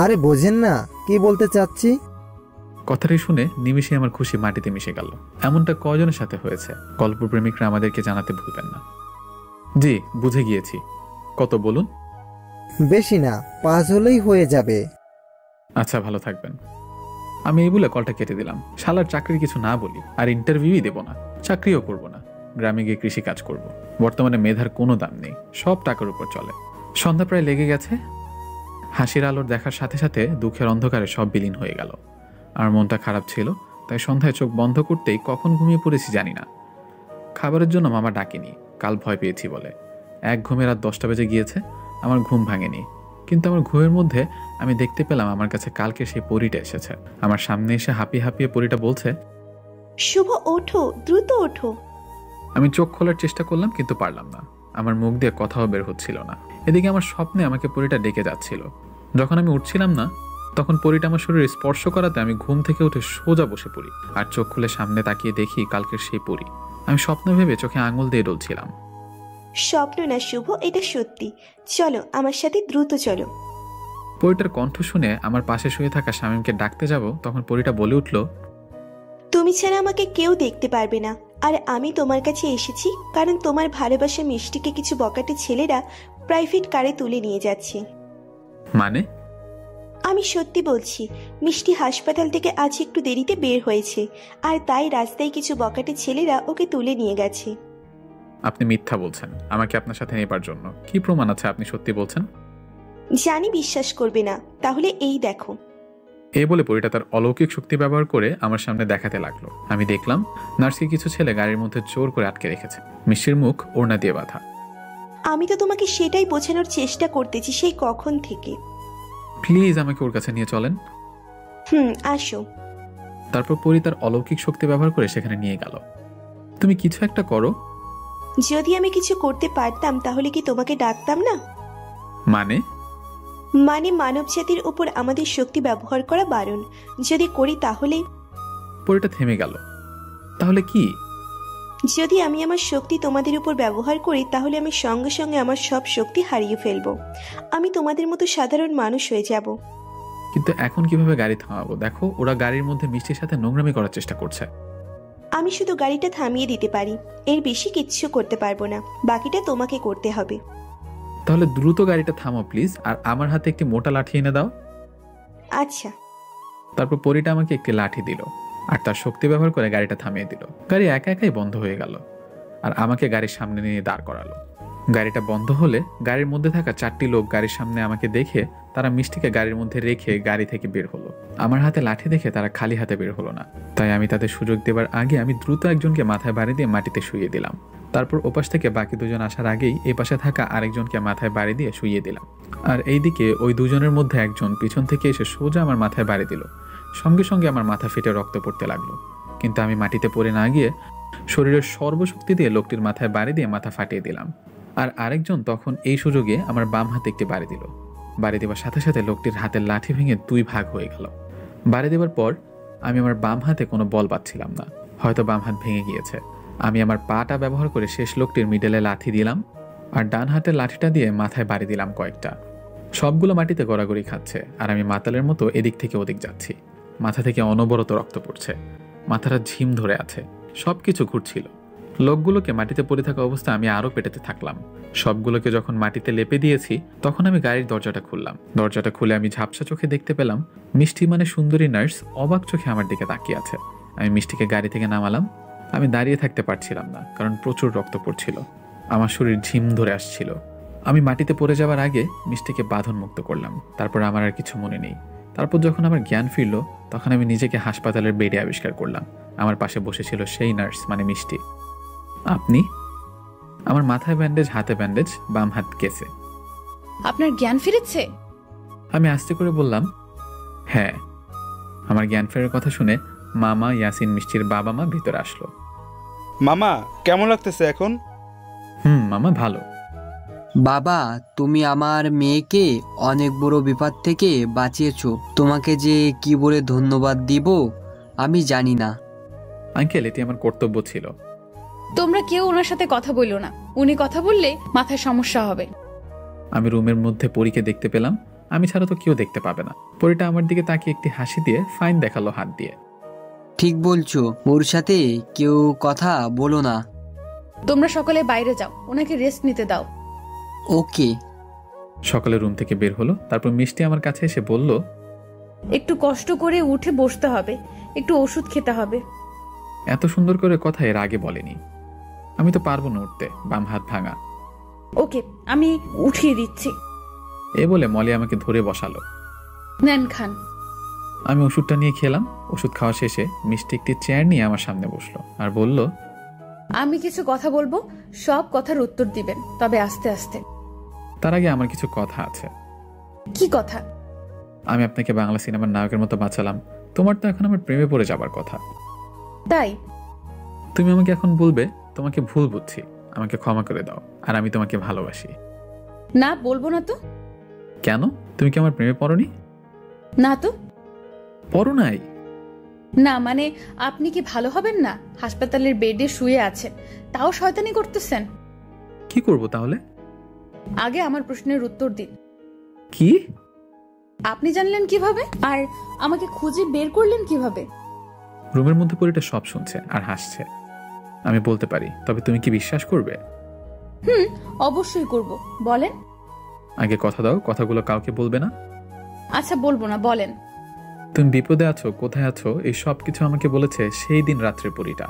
আরে বোঝেন না কি বলতে চাচ্ছি? কথাটি শুনে নিমিষে আমার খুশি মাটিতে মিশে গেল। এমনটা কয়জনের সাথে হয়েছে? গল্পপ্রেমিকরা আমাদেরকে জানাতে ভুলবেন না। জি, বুঝে গিয়েছি। কত বলুন? বেশি না, 5 হলেই হয়ে যাবে। আচ্ছা, ভালো থাকবেন। আমি এই বলে কলটা কেটে দিলাম। শালার চাকরির কিছু না বলি, আর ইন্টারভিউই দেব না, চাকরিও করব না। গ্রামে গিয়ে কৃষি কাজ করব। বর্তমানে মেধার কোনো দাম নেই, সব টাকার উপর চলে। সন্ধ্যা প্রায় লেগে গেছে। হাসির আলোর দেখার সাথে সাথে দুঃখের অন্ধকারে সব বিলীন হয়ে গেল। আমার মনটা খারাপ ছিল, তাই সন্ধ্যায় চোখ বন্ধ করতেই কখন ঘুমিয়ে পড়েছি জানি না। খাবারের জন্য মামা ডাকেনি, কাল ভয় পেয়েছি বলে। এক ঘুমে রাত 10টা বেজে গিয়েছে, আমার ঘুম ভাঙেনি। কিন্তু আমার ঘুমের মধ্যে আমি দেখতে পেলাম আমার কাছে কালকে সেই পরীটা এসেছে। আমার সামনে এসে হাঁপিয়ে হাঁপিয়ে পরীটা বলছে, শুভ ওঠো, দ্রুত ওঠো। আমি চোখ খোলার চেষ্টা করলাম, কিন্তু পারলাম না। আমার মুখ দিয়ে কথাও বের হচ্ছিল না। এদিকে আমার স্বপ্নে আমাকে পরীটা ডেকে যাচ্ছিল। যখন আমি উঠছিলাম না, তখন পরীটা আমার শরীরে স্পর্শ করাতে আমি ঘুম থেকে উঠে সোজা বসে পড়ি, আর চোখ খুলে সামনে তাকিয়ে দেখি কালকের সেই পরী। আমি স্বপ্ন ভেবে চোখে আঙুল দিয়ে ডলছিলাম। স্বপ্ন না শুভ, এটা সত্যি। চলো আমার সাথে, দ্রুত চলো। পরীটার কণ্ঠ শুনে আমার পাশে শুয়ে থাকা শামীমকে ডাকতে যাব, তখন পরীটা বলে উঠল, তুমি ছাড়া আমাকে কেউ দেখতে পারবে না। আর আমি তোমার কাছে এসেছি কারণ তোমার ভালোবাসা মিষ্টিকে কিছু বকাটে ছেলেরা প্রাইভেট কারে তুলে নিয়ে যাচ্ছে। মানে? আমি সত্যি বলছি, মিষ্টি হাসপাতাল থেকে আজ একটু দেরিতে বের হয়েছে, আর তাই রাস্তায় কিছু বকাটে ছেলেরা ওকে তুলে নিয়ে গেছে। আপনি মিথ্যা বলছেন আমাকে আপনার সাথে নেবার জন্য। কি প্রমাণ আছে আপনি সত্যি বলছেন? জানি বিশ্বাস করবে না, তাহলে এই দেখো। এই বলে পরীটা তার অলৌকিক শক্তি ব্যবহার করে আমার সামনে দেখাতে লাগলো। আমি দেখলাম নার্সকে কিছু ছেলে গাড়ির মধ্যে জোর করে আটকে রেখেছে, মিষ্টির মুখ ওড়না দিয়ে বাঁধা। আমি তো তোমাকে সেটাই বোঝানোর চেষ্টা করতেছি সেই কখন থেকে। প্লিজ আমাকে ওর কাছে নিয়ে চলেন। আসো। তারপর পরী তার অলৌকিক শক্তি ব্যবহার করে সেখানে নিয়ে গেল। তুমি কিছু একটা করো। যদি আমি কিছু করতে পারতাম তাহলে কি তোমাকে ডাকতাম না? মানে? মানে মানব জাতির উপর আমাদের শক্তি ব্যবহার করা বারণ। যদি করি তাহলে? পরীটা থেমে গেল। তাহলে কি? যদি আমি আমার শক্তি তোমাদের উপর ব্যবহার করি তাহলে আমি সঙ্গে সঙ্গে আমার সব শক্তি হারিয়ে ফেলবো। আমি তোমাদের মতো সাধারণ মানুষ হয়ে যাব। কিন্তু এখন কিভাবে গাড়ি থামাবো? দেখো, ওরা গাড়ির মধ্যে মিষ্টির সাথে নোংরামি করার চেষ্টা করছে। আমি শুধু গাড়িটা থামিয়ে দিতে পারি, এর বেশি কিচ্ছু করতে পারবো না। বাকিটা তোমাকে করতে হবে। তাহলে দ্রুত গাড়িটা থামাও প্লিজ, আর আমার হাতে একটি মোটা লাঠি এনে দাও। আচ্ছা। তারপর পরীটা আমাকে একটি লাঠি দিল, আর তার শক্তি ব্যবহার করে গাড়িটা থামিয়ে দিল। গাড়ি একা একাই বন্ধ হয়ে গেল, আর আমাকে গাড়ির সামনে নিয়ে দাঁড় করালো। গাড়িটা বন্ধ হলে গাড়ির মধ্যে থাকা 4টি লোক গাড়ির সামনে আমাকে দেখে তারা মিষ্টিকে গাড়ির মধ্যে রেখে গাড়ি থেকে বের হলো। আমার হাতে লাঠি দেখে তারা খালি হাতে বের হলো না, তাই আমি তাদের সুযোগ দেবার আগে আমি দ্রুত একজনকে মাথায় বাড়ি দিয়ে মাটিতে শুইয়ে দিলাম। তারপর ওপাশ থেকে বাকি দুজন আসার আগেই এই পাশে থাকা আরেকজনকে মাথায় বাড়ি দিয়ে শুইয়ে দিলাম। আর এইদিকে ওই দুজনের মধ্যে একজন পিছন থেকে এসে সোজা আমার মাথায় বাড়ি দিল। সঙ্গে সঙ্গে আমার মাথা ফেটে রক্ত পড়তে লাগলো, কিন্তু আমি মাটিতে পড়ে না গিয়ে শরীরের সর্বশক্তি দিয়ে লোকটির মাথায় বাড়ি দিয়ে মাথা ফাটিয়ে দিলাম। আর আরেকজন তখন এই সুযোগে আমার বাম হাতে একটি বাড়ি দিল। বাড়ি দেওয়ার সাথে সাথে লোকটির হাতের লাঠি ভেঙে 2 ভাগ হয়ে গেল। বাড়ি দেওয়ার পর আমি আমার বাম হাতে কোনো বল পাচ্ছিলাম না, হয়তো বাম হাত ভেঙে গিয়েছে। আমি আমার পাটা ব্যবহার করে শেষ লোকটির মিডলে লাঠি দিলাম, আর ডান হাতের লাঠিটা দিয়ে মাথায় বাড়ি দিলাম কয়েকটা। সবগুলো মাটিতে গড়াগড়ি খাচ্ছে, আর আমি মাতালের মতো এদিক থেকে ওদিক যাচ্ছি। মাথা থেকে অনবরত রক্ত পড়ছে, মাথাটা ঝিম ধরে আছে, সবকিছু ঘুরছিল। লোকগুলোকে মাটিতে পড়ে থাকা অবস্থায় আমি আরও পেটাতে থাকলাম। সবগুলোকে যখন মাটিতে লেপে দিয়েছি, তখন আমি গাড়ির দরজাটা খুললাম। দরজাটা খুলে আমি ঝাপসা চোখে দেখতে পেলাম মিষ্টি মানে সুন্দরী নার্স অবাক চোখে আমার দিকে তাকিয়ে আছে। আমি মিষ্টিকে গাড়ি থেকে নামালাম। আমি দাঁড়িয়ে থাকতে পারছিলাম না, কারণ প্রচুর রক্ত পড়ছিল, আমার শরীর ঝিম ধরে আসছিল। আমি মাটিতে পড়ে যাওয়ার আগে মিষ্টিকে বাঁধন মুক্ত করলাম। তারপর আমার আর কিছু মনে নেই। তারপর যখন আমার জ্ঞান ফিরল, তখন আমি নিজেকে হাসপাতালের বেডে আবিষ্কার করলাম। আমার পাশে বসেছিল সেই নার্স মানে মিষ্টি। আপনি? আমার মাথায় ব্যান্ডেজ, হাতে ব্যান্ডেজ, বাম হাত কেসে। আপনার জ্ঞান ফিরেছে? আমি আস্তে করে বললাম, হ্যাঁ। আমার জ্ঞান ফেরার কথা শুনে মামা, ইয়াসিন, মিষ্টির বাবা মা ভিতরে আসলো। মামা কেমন লাগতেছে এখন? মামা ভালো। বাবা, তুমি আমার মেয়েকে অনেক বড় বিপদ থেকে বাঁচিয়েছো। তোমাকে যে কি বলে ধন্যবাদ দিব আমি জানি না। আঙ্কেল, এটি আমার কর্তব্য ছিল। তোমরা কেউ ওনার সাথে কথা বললো না, উনি কথা বললে মাথায় সমস্যা হবে। আমি রুমের মধ্যে পরীকে দেখতে পেলাম, আমি ছাড়া তো কেউ দেখতে পাবে না। পরীটা আমার দিকে তাকিয়ে একটি হাসি দিয়ে ফাইন দেখালো হাত দিয়ে। ঠিক বলছো, ওর সাথে কেউ কথা বলো না। তোমরা সকলে বাইরে যাও, ওনাকে রেস্ট নিতে দাও। ওকে। সকালে রুম থেকে বের হলো। তারপর মিষ্টি আমার কাছে এসে বলল, একটু কষ্ট করে উঠে বসতে হবে, একটু ওষুধ খেতে হবে। এত সুন্দর করে কথা এর আগে বলেনি। আমি তো পারবো না উঠতে, বাম হাত ভাঙা। ওকে, আমি উঠিয়ে দিচ্ছি। এ বলে মলি আমাকে ধরে বসালো। নেন, খান। আমি ওষুধটা নিয়ে খেলাম। ওষুধ খাওয়া শেষে মিষ্টি একটি চেয়ার নিয়ে আমার সামনে বসলো আর বলল, আমি কিছু কথা বলবো, সব কথার উত্তর দিবেন, তবে আস্তে আস্তে। তার আগে আমার কিছু কথা আছে। কি কথা? আমি আপনাকে বাংলা সিনেমার নায়কের মতো বাঁচালাম, তোমার তো এখন আমার প্রেমে পড়ে যাবার কথা। তাই? তুমি আমাকে এখন বলবে তোমাকে ভুল বুঝছি, আমাকে ক্ষমা করে দাও, আর আমি তোমাকে ভালোবাসি। না, বলবো না তো। কেন? তুমি কি আমার প্রেমে পড়নি? না তো। পড়ো নাই? না মানে, আপনি কি ভালো হবেন না? হাসপাতালের বেডে শুয়ে আছেন, তাও শয়তানি করতেছেন। কি করব তাহলে? আগে আমার প্রশ্নের উত্তর দিন। কি? আপনি জানলেন কিভাবে? আর আমাকে খুঁজে বের করলেন কিভাবে? রুমের মধ্যে পরিটা সব শুনছে আর হাসছে। আমি বলতে পারি, তবে তুমি কি বিশ্বাস করবে? অবশ্যই করব, বলেন। আগে কথা দাও, কথাগুলো কাউকে বলবে না। আচ্ছা, বলবো না, বলেন। তুমি বিপদে আছো, কোথায় আছো, এই সব কিছু আমাকে বলেছে সেই দিন রাত্রে পরিটা।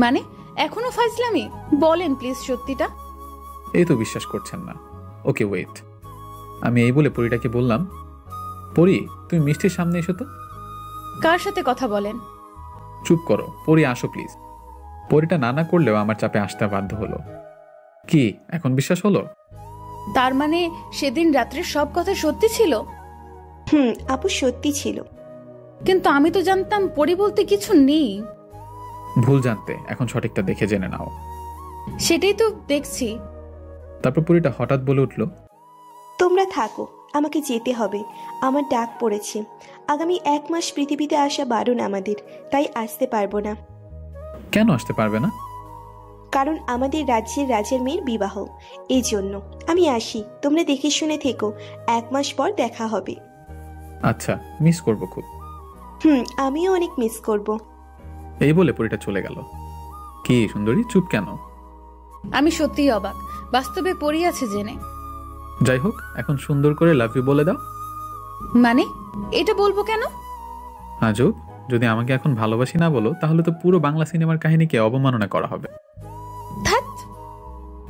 মানে এখনো ফাজলামি? বলেন প্লিজ সত্যিটা। এই তো বিশ্বাস করছেন না। Okay wait. আমি এই বলে পরিটাকে বললাম, পরি তুমি মিষ্টির সামনে এসো তো। কার সাথে কথা বলেন? চুপ করো, পরি আসো প্লিজ। পরিটা না করলেও আমার চাপে আসতে বাধ্য হলো। কি এখন বিশ্বাস হলো? তার মানে সেদিন রাত্রে সব কথা সত্যি ছিল? আপু সত্যি ছিল। কিন্তু আমি তো জানতাম পরি বলতে কিছু নেই। ভুল জানতে, এখন সঠিকটা দেখে জেনে নাও। সেটাই তো দেখছি। তারপর পরিটা হঠাৎ বলে উঠল, তোমরা থাকো, আমাকে যেতে হবে, আমার ডাক পড়েছে। আগামী 1 মাস পৃথিবীতে আসা বারণ আমাদের, তাই আসতে পারবো না। কেন আসতে পারবে না? কারণ আমাদের রাজ্যের রাজার মেয়ের বিবাহ, এই জন্য। আমি আসি, তোমরা দেখে শুনে থেকো, 1 মাস পর দেখা হবে। আচ্ছা, মিস করবো খুব। আমিও অনেক মিস করব। এই বলে পরিটা চলে গেল। কি সুন্দরী, চুপ কেন? আমি সত্যিই অবাক, বাস্তবে পরি আছে জেনে। যাই হোক, এখন সুন্দর করে লাভ ইউ বলে দাও। মানে এটা বলবো কেন? আজব, যদি আমাকে এখন ভালোবাসি না বলো, তাহলে তো পুরো বাংলা সিনেমার কাহিনীকে অবমাননা করা হবে।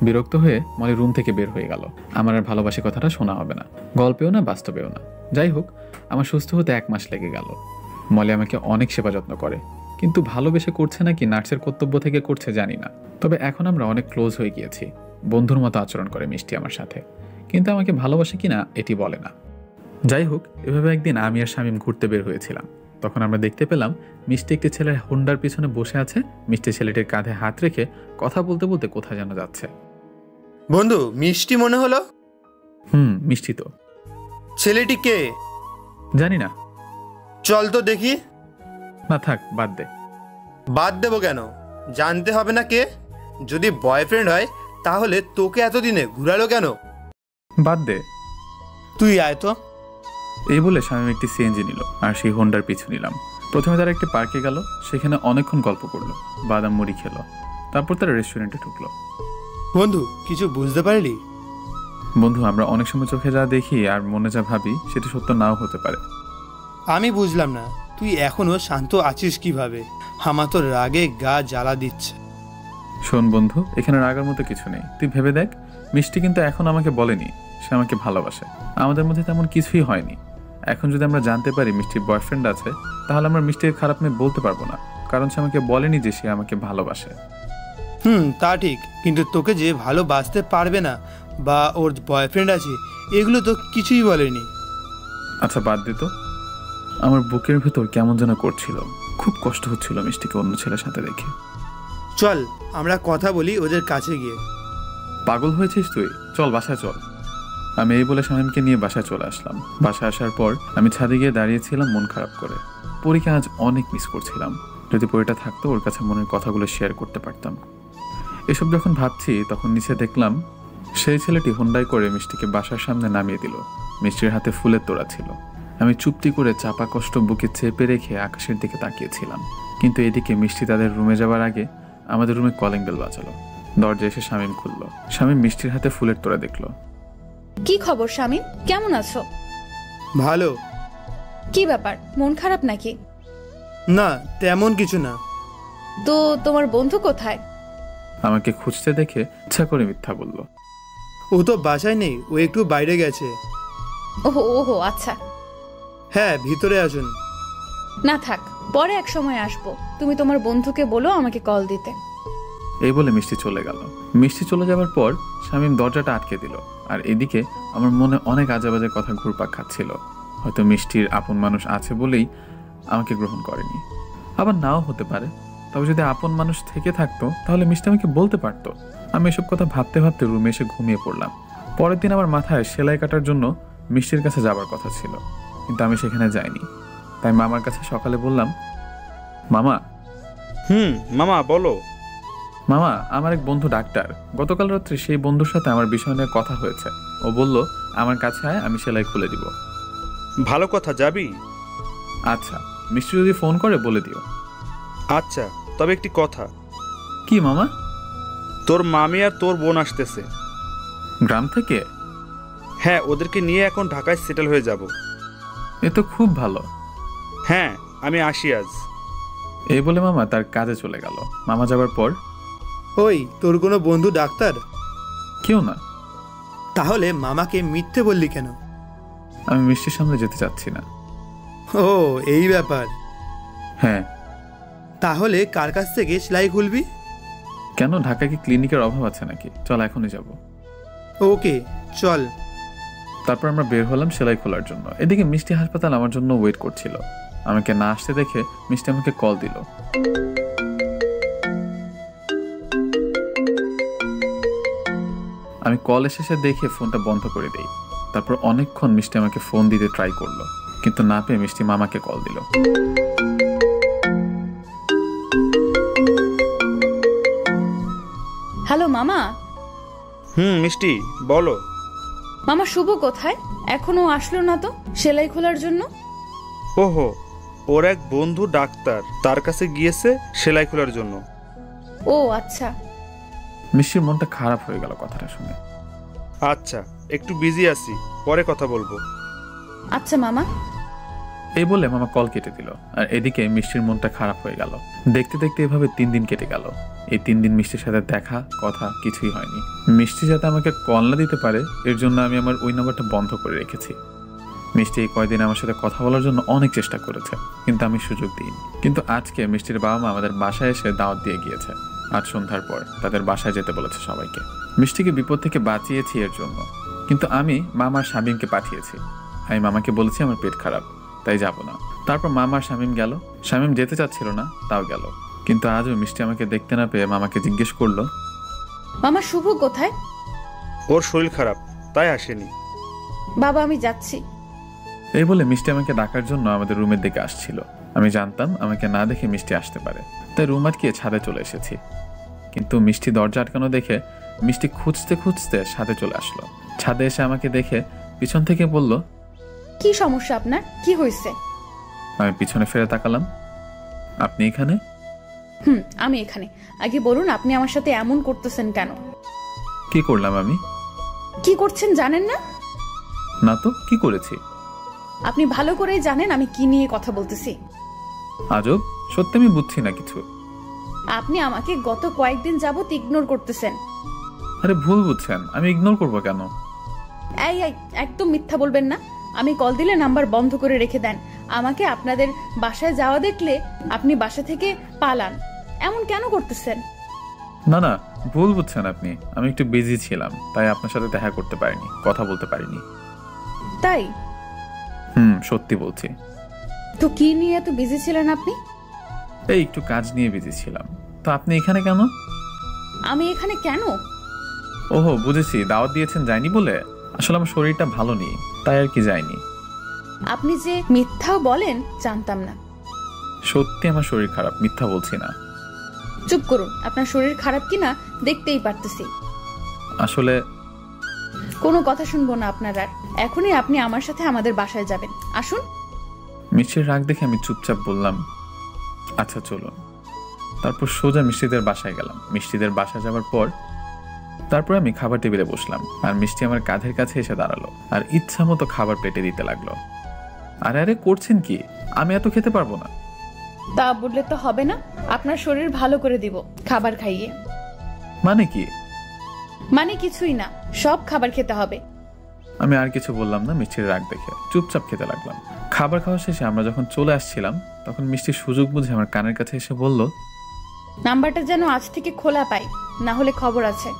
বিরক্ত হয়ে মলি রুম থেকে বের হয়ে গেল। আমার আর ভালোবাসি কথাটা শোনা হবে না, গল্পেও না, বাস্তবেও না। যাই হোক, আমার সুস্থ হতে 1 মাস লেগে গেল। মলি আমাকে অনেক সেবা যত্ন করে, কিন্তু ভালোবেসে করছে নাকি নার্সের কর্তব্য থেকে করছে জানি না। তবে এখন আমরা অনেক ক্লোজ হয়ে গিয়েছি, বন্ধুর মতো আচরণ করে মিষ্টি আমার সাথে, কিন্তু আমাকে ভালোবাসে কিনা এটি বলে না। যাই হোক, এভাবে একদিন আমি আর শামীম ঘুরতে বের হয়েছিলাম। তখন আমরা দেখতে পেলাম মিষ্টি একটি ছেলের হোন্ডার পিছনে বসে আছে। মিষ্টি ছেলেটির কাঁধে হাত রেখে কথা বলতে বলতে কোথায় যেন যাচ্ছে। বন্ধু, মিষ্টি মনে হলো। মিষ্টি তো। ছেলেটি কে? জানি না। চল তো দেখি। না থাক, বাদ দে। বাদ দেবো কেন? জানতে হবে না কে? যদি বয়ফ্রেন্ড হয় তাহলে তোকে এতদিনে ঘুরালো কেন? বাদ দে। তুই আয় তো। এই বলে শামীম একটি সিএনজি নিল আর সেই হোন্ডার পিছু নিলাম। প্রথমে তারা একটি পার্কে গেল, সেখানে অনেকক্ষণ গল্প করলো, বাদাম মুড়ি খেলো, তারপর তারা রেস্টুরেন্টে ঢুকলো। বন্ধু, কিছু বুঝতে পারলি? বন্ধু, আমরা অনেক সময় চোখে যা দেখি আর মনে যা ভাবি সেটা সত্য নাও হতে পারে। আমি বুঝলাম না তুই এখনো শান্ত আছিস কিভাবে? আমার তো রাগে গা জ্বালা দিচ্ছে। শোন বন্ধু, এখানে রাগার মতো কিছু নেই। তুই ভেবে দেখ, মিষ্টি কিন্তু এখন আমাকে বলেনি সে আমাকে ভালোবাসে। আমাদের মধ্যে তেমন কিছুই হয়নি। এখন যদি আমরা জানতে পারি মিষ্টির বয়ফ্রেন্ড আছে, তাহলে আমরা মিষ্টির খারাপ মেয়ে বলতে পারবো না, কারণ সে আমাকে বলেনি যে সে আমাকে ভালোবাসে। তা ঠিক, কিন্তু তোকে যে ভালোবাসতে পারবে না বা ওর বয়ফ্রেন্ড আছে এগুলো তো কিছুই বলেনি। আচ্ছা বাদ দে তো, আমার বুকের ভেতর কেমন যেন করছিল, খুব কষ্ট হচ্ছিল মিষ্টিকে অন্য ছেলের সাথে দেখে। চল আমরা কথা বলি ওদের কাছে গিয়ে। পাগল হয়েছিস তুই? চল বাসায় চল। আমি এই বলে শামীমকে নিয়ে বাসায় চলে আসলাম। বাসায় আসার পর আমি ছাদে গিয়ে দাঁড়িয়েছিলাম মন খারাপ করে। পরীকে আজ অনেক মিস করছিলাম। যদি পরীটা থাকতো ওর কাছে মনের কথাগুলো শেয়ার করতে পারতাম। এসব যখন ভাবছি তখন নিচে দেখলাম সেই ছেলেটি হোন্ডায় করে মিষ্টিকে বাসার সামনে নামিয়ে দিল। মিষ্টির হাতে ফুলের তোড়া ছিল। আমি চুপটি করে চাপা কষ্ট বুকে চেপে রেখে আকাশের দিকে তাকিয়েছিলাম। কিন্তু এদিকে মিষ্টি তাদের রুমে যাওয়ার আগে আমাদের রুমে কলিং বেল বাজালো। দরজা এসে শামীম খুললো। শামীম মিষ্টির হাতে ফুলের তোড়া দেখলো। কি খবর শামীম, কেমন আছো? ভালো। কি ব্যাপার, মন খারাপ নাকি? না, তেমন কিছু না। তো তোমার বন্ধু কোথায়? আমাকে খুঁজতে দেখে ইচ্ছা করে মিথ্যা বলল। ও তো বাসায় নেই, ও একটু বাইরে গেছে। ওহো ওহো, আচ্ছা। হ্যাঁ, ভিতরে আসুন। না থাক, পরে এক সময় আসবো। তুমি তোমার বন্ধুকে বলো আমাকে কল দিতে। এই বলে মিষ্টি চলে গেল। মিষ্টি চলে যাওয়ার পর শামীম দরজাটা আটকে দিল। আর এদিকে আমার মনে অনেক আজেবাজে কথা ঘুরপাক খাচ্ছিল। হয়তো মিষ্টির আপন মানুষ আছে বলেই আমাকে গ্রহণ করেনি, আবার নাও হতে পারে। তবে যদি আপন মানুষ থেকে থাকতো তাহলে মিষ্টি আমাকে বলতে পারতো। আমি এসব কথা ভাবতে ভাবতে রুমে এসে ঘুমিয়ে পড়লাম। পরের দিন আমার মাথায় সেলাই কাটার জন্য মিষ্টির কাছে যাবার কথা ছিল, কিন্তু আমি সেখানে যাইনি। তাই মামার কাছে সকালে বললাম, মামা। মামা বলো। মামা, আমার এক বন্ধু ডাক্তার। গতকাল রাত্রে সেই বন্ধুর সাথে আমার বিষয় নিয়ে কথা হয়েছে। ও বলল আমার কাছে আয়, আমি সেলাই খুলে দিব। ভালো কথা, যাবি? আচ্ছা, মিষ্টি যদি ফোন করে বলে দিও। আচ্ছা, তবে একটি কথা। কি মামা? তোর মামি আর তোর বোন আসতেছে গ্রাম থেকে। হ্যাঁ, ওদেরকে নিয়ে এখন ঢাকায় সেটেল হয়ে যাব। এ তো খুব ভালো। হ্যাঁ, আমি আসি আজ। এই বলে মামা তার কাজে চলে গেল। মামা যাবার পর, ওই তোর কোনো বন্ধু ডাক্তার? কেউ না। তাহলে মামাকে মিথ্যে বললি কেন? আমি মিষ্টির সামনে যেতে চাচ্ছি না। ও, এই ব্যাপার। হ্যাঁ। তাহলে কার কাছ থেকে সেলাই খুলবি? কেন, ঢাকা কি ক্লিনিকের অভাব আছে নাকি? চল এখনই যাব। ওকে, চল। তারপর আমরা বের হলাম সেলাই খোলার জন্য। এদিকে মিষ্টি হাসপাতাল আমার জন্য ওয়েট করছিল। আমাকে না আসতে দেখে মিষ্টি আমাকে কল দিল। আমি কল এসে দেখে ফোনটা বন্ধ করে দেই। তারপর অনেকক্ষণ মিষ্টি আমাকে ফোন দিতে ট্রাই করলো, কিন্তু না পেয়ে মিষ্টি মামাকে কল দিল। হ্যালো মামা। মিষ্টি বলো। মামা, শুভ কোথায়? এখনো আসলো না তো সেলাই খোলার জন্য? ওহো, ওর এক বন্ধু ডাক্তার, তার কাছে গিয়েছে সেলাই খোলার জন্য। ও আচ্ছা। মিষ্টির মনটা খারাপ হয়ে গেল কথাটা শুনে। আচ্ছা, একটু বিজি আছি, পরে কথা বলবো। আচ্ছা মামা। এই বলে মামা কল কেটে দিল। আর এদিকে মিষ্টির মনটা খারাপ হয়ে গেল। দেখতে দেখতে এভাবে 3 দিন কেটে গেল। এই 3 দিন মিষ্টির সাথে দেখা কথা কিছুই হয়নি। মিষ্টি যাতে আমাকে কল না দিতে পারে এর জন্য আমি আমার ওই নাম্বারটা বন্ধ করে রেখেছি। মিষ্টি এই কয়দিন আমার সাথে কথা বলার জন্য অনেক চেষ্টা করেছে, কিন্তু আমি সুযোগ দিইনি। কিন্তু আজকে মিষ্টির বাবা মা আমাদের বাসায় এসে দাওয়াত দিয়ে গিয়েছে। আজ সন্ধ্যার পর তাদের বাসায় যেতে বলেছে সবাইকে। মিষ্টিকে বিপদ থেকে বাঁচিয়েছি এর জন্য, কিন্তু আমি মামার শামীমকে পাঠিয়েছি। আমি মামাকে বলেছি আমার পেট খারাপ, তাই যাব না। তারপর মামার শামীম গেল। শামীম যেতে চাচ্ছিল না, তাও গেল। কিন্তু আজও মিষ্টি আমাকে দেখতে না পেয়ে মামাকে জিজ্ঞেস করলো, মামা শুভ কোথায়? ওর শরীর খারাপ, তাই আসেনি। বাবা, আমি যাচ্ছি। এই বলে মিষ্টি আমাকে ডাকার জন্য আমাদের রুমের দিকে আসছিল। আমি জানতাম আমাকে না দেখে মিষ্টি আসতে পারে, তাই রুম আটকিয়ে ছাদে চলে এসেছি। কিন্তু মিষ্টি দরজা আটকানো দেখে মিষ্টি খুঁজতে খুঁজতে ছাদে চলে আসলো। ছাদে এসে আমাকে দেখে পিছন থেকে বলল, কি সমস্যা আপনার, কি হয়েছে? আমি পিছনে ফিরে তাকালাম। আপনি এখানে? আমি এখানে। আগে বলুন, আপনি আমার সাথে এমন করতেছেন কেন? কি করলাম আমি? কি করছেন জানেন না? না তো, কি করেছি? আপনি ভালো করেই জানেন আমি কি নিয়ে কথা বলতেছি। আজব, সত্যি আমি বুঝছি না কিছু। আপনি আমাকে গত কয়েকদিন যাবত ইগনোর করতেছেন। আরে ভুল বুঝছেন, আমি ইগনোর করবো কেন? এই একদম মিথ্যা বলবেন না। আমি কল দিলে নাম্বার বন্ধ করে রেখে দেন। আমাকে আপনাদের বাসায় যাওয়া দেখলে আপনি বাসা থেকে পালান। এমন কেন করতেছেন? না না, ভুল বুঝছেন আপনি। আমি একটু বিজি ছিলাম, তাই আপনার সাথে দেখা করতে পারিনি, কথা বলতে পারিনি। তাই? সত্যি বলছি। তো কি নিয়ে এত বিজি ছিলেন আপনি? এই একটু কাজ নিয়ে বিজি ছিলাম। তো আপনি এখানে কেন? আমি এখানে কেন? ওহো, বুঝেছি, দাওয়াত দিয়েছেন যায়নি বলে। আসলে আমার শরীরটা ভালো নেই, তাই আর কি যায়নি। আপনি যে মিথ্যাও বলেন জানতাম না। সত্যি আমার শরীর খারাপ, মিথ্যা বলছি না। চুপ করুন, আপনার শরীর খারাপ কিনা দেখতেই পারতেছি। আসলে কোনো কথা শুনবো না আপনার আর। এখনই আপনি আমার সাথে আমাদের বাসায় যাবেন, আসুন। মিষ্টির রাগ দেখে আমি চুপচাপ বললাম, আচ্ছা চলুন। তারপর সোজা মিষ্টিদের বাসায় গেলাম। মিষ্টিদের বাসায় যাওয়ার পর তারপর আমি খাবার টেবিলে বসলাম, আর মিষ্টি আমার কাঁধের কাছে এসে দাঁড়ালো আর ইচ্ছা মতো খাবার প্লেটে দিতে লাগলো। আরে আরে করছেন কি? আমি এত খেতে পারবো না। তা বললে তো হবে না, আপনার শরীর ভালো করে দিব খাবার খাইয়ে। মানে কি? মানে কিছুই না, সব খাবার খেতে হবে। আমি আর কিছু বললাম না। মিষ্টির রাগ দেখে চুপচাপ খেতে লাগলাম। খাবার খাওয়া শেষে আমরা যখন চলে আসছিলাম, তখন মিষ্টি সুযোগ বুঝে আমার কানের কাছে এসে বলল, নাম্বারটা যেন আজ থেকে খোলা পাই, না হলে খবর আছে।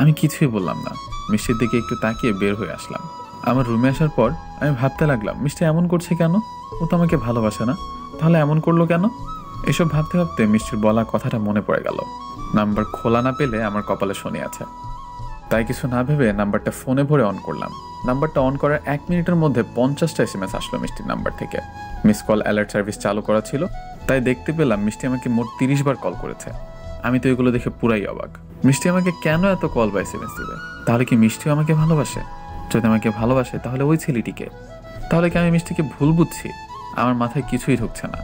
আমি কিছুই বললাম না। মিষ্টির দিকে একটু তাকিয়ে বের হয়ে আসলাম। আমার রুমে আসার পর আমি ভাবতে লাগলাম, মিষ্টি এমন করছে কেন? ও তো আমাকে ভালোবাসে না, তাহলে এমন করলো কেন? এসব ভাবতে ভাবতে মিষ্টির বলা কথাটা মনে পড়ে গেল। নাম্বার খোলা না পেলে আমার কপালে শনি আছে। তাই কিছু না ভেবে নাম্বারটা ফোনে ভরে অন করলাম। নাম্বারটা অন করার 1 মিনিটের মধ্যে 50টা SMS আসলো মিষ্টির নাম্বার থেকে। মিস কল অ্যালার্ট সার্ভিস চালু করা ছিল, তাই দেখতে পেলাম মিষ্টি আমাকে মোট 30 বার কল করেছে। আমি তো এগুলো দেখে পুরাই অবাক। মিষ্টি আমাকে কেন এত কল বা SMS দিবে? তাহলে কি মিষ্টিও আমাকে ভালোবাসে? যদি আমাকে ভালোবাসে তাহলে ওই ছেলেটিকে। তাহলে কি আমি মিষ্টিকে ভুল বুঝছি? আমার মাথায় কিছুই ঢুকছে না।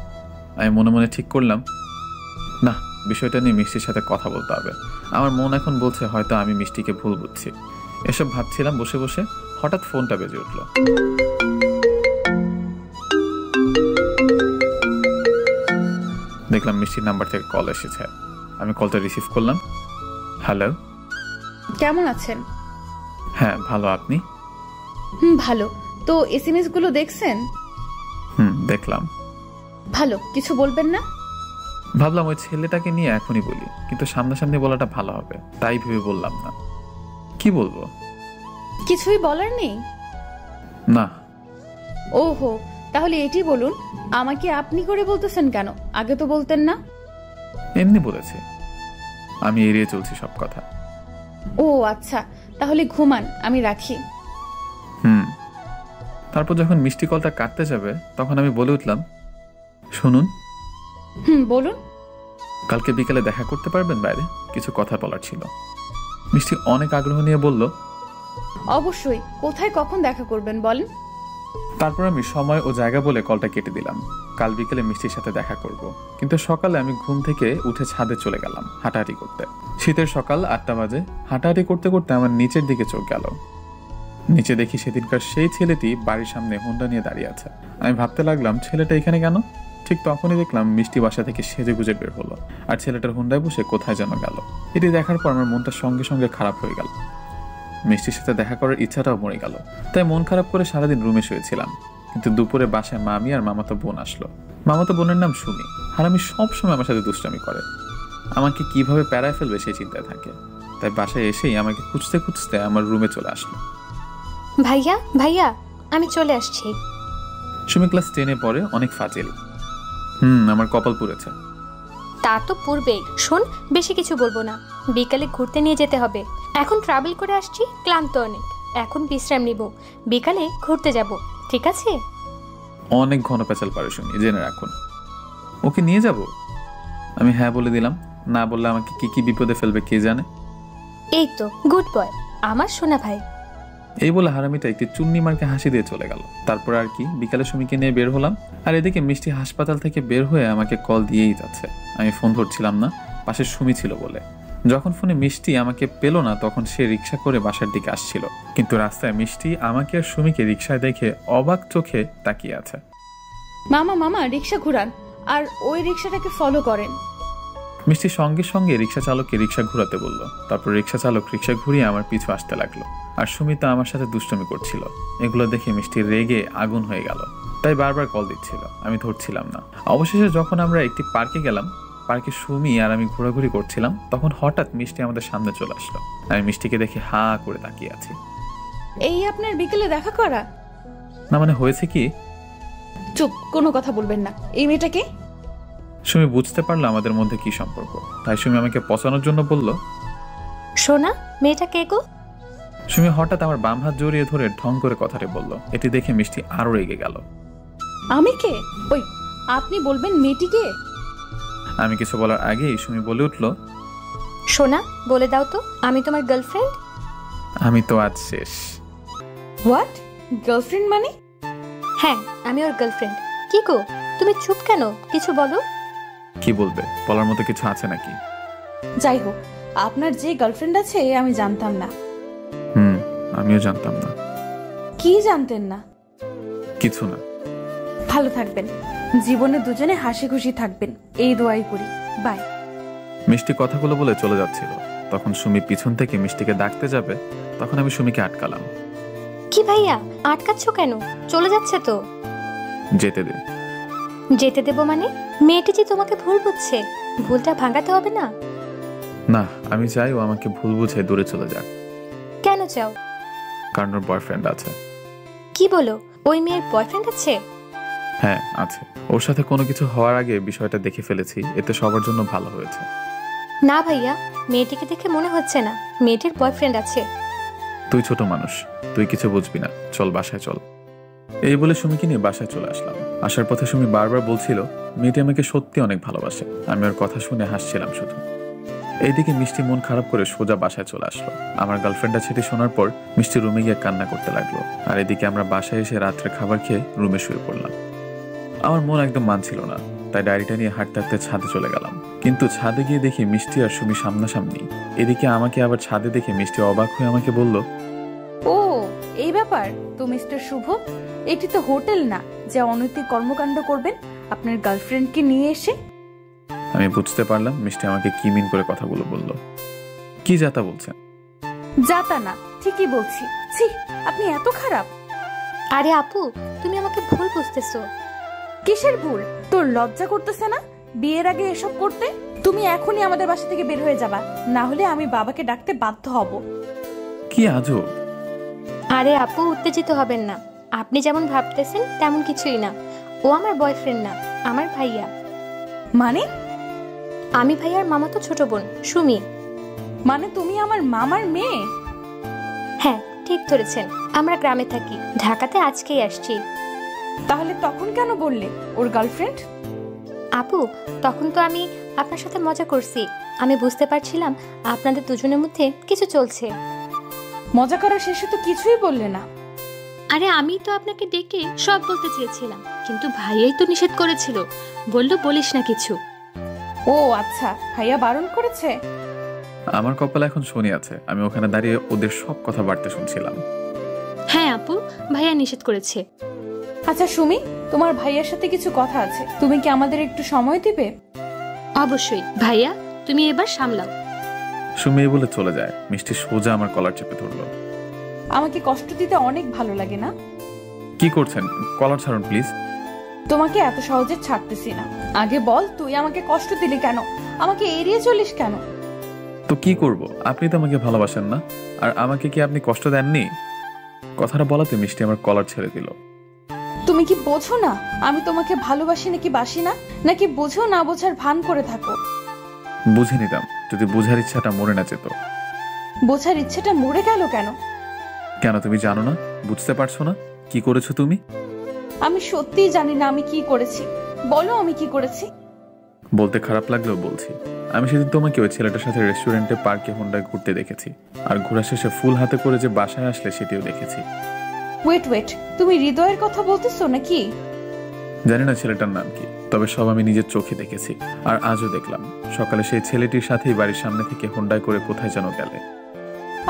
আমি মনে মনে ঠিক করলাম, না, বিষয়টা নিয়ে মিষ্টির সাথে কথা বলতে হবে। আমার মন এখন বলছে হয়তো আমি মিষ্টিকে ভুল বুঝছি। এসব ভাবছিলাম বসে বসে, হঠাৎ ফোনটা বেজে উঠল। দেখলাম মিষ্টির নাম্বার থেকে কল এসেছে। আমি কলটা রিসিভ করলাম। হ্যালো, কেমন আছেন? হ্যাঁ ভালো, আপনি? ভালো। তো SMS গুলো দেখছেন? দেখলাম। ভালো, কিছু বলবেন না? ভাবলাম ওই ছেলেটাকে নিয়ে এখনই বলি, কিন্তু সামনাসামনি বলাটা ভালো হবে, তাই ভেবে বললাম না। কি বলবো? কিছুই বলার নেই? না। ওহো, তাহলে এটি বলুন, আমাকে আপনি করে বলতেছেন কেন? আগে তো বলতেন না। এমনি বলেছে, আমি এড়িয়ে চলছি সব কথা। ও আচ্ছা, তাহলে ঘুমান, আমি রাখি। তারপর যখন মিষ্টি কলটা কাটতে যাবে, তখন আমি বলে উঠলাম, শুনুন। বলুন। কালকে বিকালে দেখা করতে পারবেন? বাইরে কিছু কথা বলার ছিল। মিষ্টি অনেক আগ্রহ নিয়ে বলল, অবশ্যই। কোথায় কখন দেখা করবেন বলেন? তারপর আমি সময় ও জায়গা বলে কলটা কেটে দিলাম। কাল বিকেলে মিষ্টির সাথে দেখা করব, কিন্তু সকালে আমি ঘুম থেকে উঠে ছাদে চলে গেলাম হাঁটাহাঁটি করতে। শীতের সকাল 8টা বাজে। হাঁটাহাঁটি করতে করতে আমার নিচের দিকে চোখ গেল। নিচে দেখি সেদিনকার সেই ছেলেটি বাড়ির সামনে হোন্ডা নিয়ে দাঁড়িয়ে আছে। আমি ভাবতে লাগলাম, ছেলেটা এখানে কেন? ঠিক তখনই দেখলাম মিষ্টি বাসা থেকে সেজে গুজে বের হলো, আর ছেলেটার হোন্ডায় বসে কোথায় যেন গেল। এটি দেখার পর আমার মনটা সঙ্গে সঙ্গে খারাপ হয়ে গেল। মিষ্টির সাথে দেখা করার ইচ্ছাটাও মরে গেল। তাই মন খারাপ করে সারাদিন রুমে শুয়েছিলাম। কিন্তু দুপুরে বাসায় মামি আর মামাতো বোন আসলো। মামাতো বোনের নাম সুমি, আর আমি সবসময় আমার সাথে দুষ্টামি করে। আমাকে কিভাবে প্যারায় ফেলবে সেই চিন্তায় থাকে। তাই বাসায় এসেই আমাকে খুঁজতে খুঁজতে আমার রুমে চলে আসলো। ভাইয়া ভাইয়া, আমি চলে আসছি। সুমি ক্লাস 10-এ পড়ে, অনেক ফাজিল। আমার কপাল পুড়েছে। তা তো পূর্বেই। শোন, বেশি কিছু বলবো না, বিকালে ঘুরতে নিয়ে যেতে হবে। এখন ট্রাভেল করে আসছি, ক্লান্ত অনেক, এখন বিশ্রাম নিব, বিকালে ঘুরতে যাব, ঠিক আছে? অনেক ঘন পেঁচাল পারে শুনি, জেনে রাখুন। ওকে নিয়ে যাব? আমি হ্যাঁ বলে দিলাম। না বললে আমাকে কি কি বিপদে ফেলবে কে জানে। এই তো গুড বয়, আমার সোনা ভাই। এই বলে হারামিটা একটি চুন্নি মার্কে হাসি দিয়ে চলে গেল। তারপর আর কি, বিকালে সুমিকে নিয়ে বের হলাম। আর এদিকে মিষ্টি হাসপাতাল থেকে বের হয়ে আমাকে কল দিয়েই যাচ্ছে। আমি ফোন ধরছিলাম না, পাশে সুমি ছিল বলে। যখন ফোনে মিষ্টি আমাকে পেল না, তখন সে রিক্সা করে বাসার দিকে আসছিল। কিন্তু রাস্তায় মিষ্টি আমাকে আর সুমিকে রিক্সায় দেখে অবাক চোখে তাকিয়ে আছে। মামা মামা রিক্সা ঘুরান আর ওই রিক্সাটাকে ফলো করেন। মিষ্টি সঙ্গে সঙ্গে রিক্সা চালককে রিক্সা ঘুরাতে বলল। তারপর রিক্সা চালক রিক্সা ঘুরিয়ে আমার পিছু আসতে লাগলো। আর সুমিতা আমার সাথে দুষ্টুমি করছিল। এগুলো দেখে মিষ্টি রেগে আগুন হয়ে গেল, তাই বারবার কল দিচ্ছিল। আমি ধরছিলাম না। অবশেষে যখন আমরা একটি পার্কে গেলাম, পার্কে সুমি আর আমি ঘোরাঘুরি করছিলাম, তখন হঠাৎ মিষ্টি আমাদের সামনে চলে আসলো। আমি মিষ্টিকে দেখে হা করে তাকিয়ে আছি। এই আপনার বিকেলে দেখা করা? না মানে হয়েছে কি? চুপ, কোনো কথা বলবেন না। এই মেয়েটাকে? সুমি বুঝতে পারলো আমাদের মধ্যে কি সম্পর্ক, তাই সুমি আমাকে পচানোর জন্য বলল, সোনা, মেয়েটা কে গো? সুমি হঠাৎ আমার বাম হাত জড়িয়ে ধরে ঢং করে কথাটি বলল। এটি দেখে মিষ্টি আরো রেগে গেল। আমি কে? ওই আপনি বলবেন মেয়েটি কে? আমি কিছু বলার আগেই সুমি বলে উঠল, সোনা, বলে দাও তো, আমি তোমার গার্লফ্রেন্ড। আমি তো আজ শেষ। হোয়াট? গার্লফ্রেন্ড মানে? হ্যাঁ, আমি ওর গার্লফ্রেন্ড। কি গো, তুমি চুপ কেন? কিছু বলো। কি বলবে? বলার মতো কিছু আছে নাকি? যাই হোক, আপনার যে গার্লফ্রেন্ড আছে আমি জানতাম না। আমিও জানতাম না। কি জানতেন না? কিছু না। ভালো থাকবেন, জীবনে দুজনে হাসি খুশি থাকবেন, এই দোয়াই করি। বাই। মিষ্টি কথাগুলো বলে চলে যাচ্ছিল। তখন সুমি পিছন থেকে মিষ্টিকে ডাকতে যাবে, তখন আমি সুমিকে আটকালাম। কি ভাইয়া, আটকাচ্ছ কেন? চলে যাচ্ছে তো। যেতে দে। যেতে দেবো মানে? মেয়েটি যে তোমাকে ভুল বুঝছে, ভুলটা ভাঙাতে হবে না? না, আমি চাই ও আমাকে ভুল বুঝে দূরে চলে যাক। কেন চাও? কারণ ওর বয়ফ্রেন্ড আছে। কি বলো? ওই মেয়ের বয়ফ্রেন্ড আছে? হ্যাঁ আছে। ওর সাথে কোনো কিছু হওয়ার আগে বিষয়টা দেখে ফেলেছি, এতে সবার জন্য ভালো হয়েছে। না ভাইয়া, মেয়েটিকে দেখে মনে হচ্ছে না মেয়েটির বয়ফ্রেন্ড আছে। তুই ছোট মানুষ, তুই কিছু বুঝবি না, চল বাসায় চল। এই বলে সুমিকে নিয়ে বাসায় চলে আসলাম। আসার পথে সুমি বারবার বলছিল মেয়েটি আমাকে সত্যি অনেক ভালোবাসে। আমি ওর কথা শুনে হাসছিলাম শুধু। এইদিকে মিষ্টি মন খারাপ করে সোজা বাসায় চলে আসলো। আমার গার্লফ্রেন্ডটা ছেড়ে শোনার পর মিষ্টি রুমে গিয়ে কান্না করতে লাগলো। আর এদিকে আমরা বাসায় এসে রাত্রে খাবার খেয়ে রুমে শুয়ে পড়লাম। আমার মন একদম মানছিল না, তাই ডায়েরিটা নিয়ে হাঁটতে হাঁটতে ছাদে চলে গেলাম। কিন্তু ছাদে গিয়ে দেখি মিষ্টি আর সুমি সামনাসামনি। এদিকে আমাকে আবার ছাদে দেখে মিষ্টি অবাক হয়ে আমাকে বলল, ও এই ব্যাপার তো মিস্টার শুভ, এটি তো হোটেল না যে অনৈতিক কর্মকাণ্ড করবেন আপনার গার্লফ্রেন্ডকে নিয়ে এসে। আমি বুঝতে পারলাম মিষ্টি আমাকে কি মিন করে কথাগুলো বলল। কি যাতা বলছেন? যাতা না, ঠিকই বলছি। ছি, আপনি এত খারাপ। আরে আপু, তুমি আমাকে ভুল বুঝতেছো। কিসের ভুল? তোর লজ্জা করতেছে না বিয়ের আগে এসব করতে? তুমি এখনই আমাদের বাসা থেকে বের হয়ে যাবা, না হলে আমি বাবাকে ডাকতে বাধ্য হব। কি আজব। আরে আপু, উত্তেজিত হবেন না। আপনি যেমন ভাবতেছেন তেমন কিছুই না। ও আমার বয়ফ্রেন্ড না, আমার ভাইয়া। মানে? আমি ভাইয়ার মামাতো ছোট বোন সুমি। মানে তুমি আমার মামার মেয়ে? হ্যাঁ, ঠিক ধরেছেন। আমরা গ্রামে থাকি, ঢাকাতে আজকেই আসছি। তাহলে তখন কেন বললে ওর গার্লফ্রেন্ড? আপু, তখন তো আমি আপনার সাথে মজা করছি। আমি বুঝতে পারছিলাম আপনাদের দুজনের মধ্যে কিছু চলছে। মজা করার শেষে তো কিছুই বললে না। আরে আমি তো আপনাকে ডেকে সব বলতে চেয়েছিলাম, কিন্তু ভাইয়াই তো নিষেধ করেছিল, বলল বলিস না কিছু। ও আচ্ছা, ভাইয়া বারণ করেছে? আমার কপালে এখন শনি আছে, আমি ওখানে দাঁড়িয়ে ওদের সব কথা বাড়তে শুনছিলাম। হ্যাঁ আপু, ভাইয়া নিষেধ করেছে। আচ্ছা সুমি, তোমার ভাইয়ার সাথে কিছু কথা আছে, তুমি কি আমাদের একটু সময় দিবে? অবশ্যই ভাইয়া, তুমি এবার সামলাও। সুমি বলে চলে যায়। মিষ্টি সোজা আমার কলার চেপে ধরলো। আমাকে কষ্ট দিতে অনেক ভালো লাগে না? কি করছেন? কলার ছাড়ুন প্লিজ। তোমাকে এত সহজে ছাড়তেছি না। আগে বল, তুই আমাকে কষ্ট দিলি কেন? আমাকে এড়িয়ে চলিস কেন? তো কি করব? আপনি তো আমাকে ভালোবাসেন না, আর আমাকে কি আপনি কষ্ট দেননি? কথাটা বলাতে মিষ্টি আমার কলার ছেড়ে দিল। তুমি কি বোঝো না আমি তোমাকে ভালোবাসি নাকি বাসি না? নাকি বোঝো না বোঝার ভান করে থাকো? বুঝে নিতাম যদি বুঝার ইচ্ছাটা মরে না যেত। বোঝার ইচ্ছাটা মরে গেল কেন? কেন তুমি জানো না? বুঝতে পারছো না কি করেছো তুমি? আমি সত্যিই জানি না আমি কি করেছি। বলো আমি কি করেছি। বলতে খারাপ লাগলেও বলছি, আমি সেদিন তোমাকে ওই ছেলেটার সাথে রেস্টুরেন্টে, পার্কে, হোন্ডায় ঘুরতে দেখেছি। আর ঘোরা শেষে ফুল হাতে করে যে বাসায় আসলে সেটিও দেখেছি। ওয়েট, তুমি হৃদয়ের কথা বলতেছো নাকি? জানি না ছেলেটার নাম কি, তবে সব আমি নিজের চোখে দেখেছি। আর আজও দেখলাম সকালে সেই ছেলেটির সাথেই বাড়ির সামনে থেকে হোন্ডায় করে কোথায় যেন গেলে।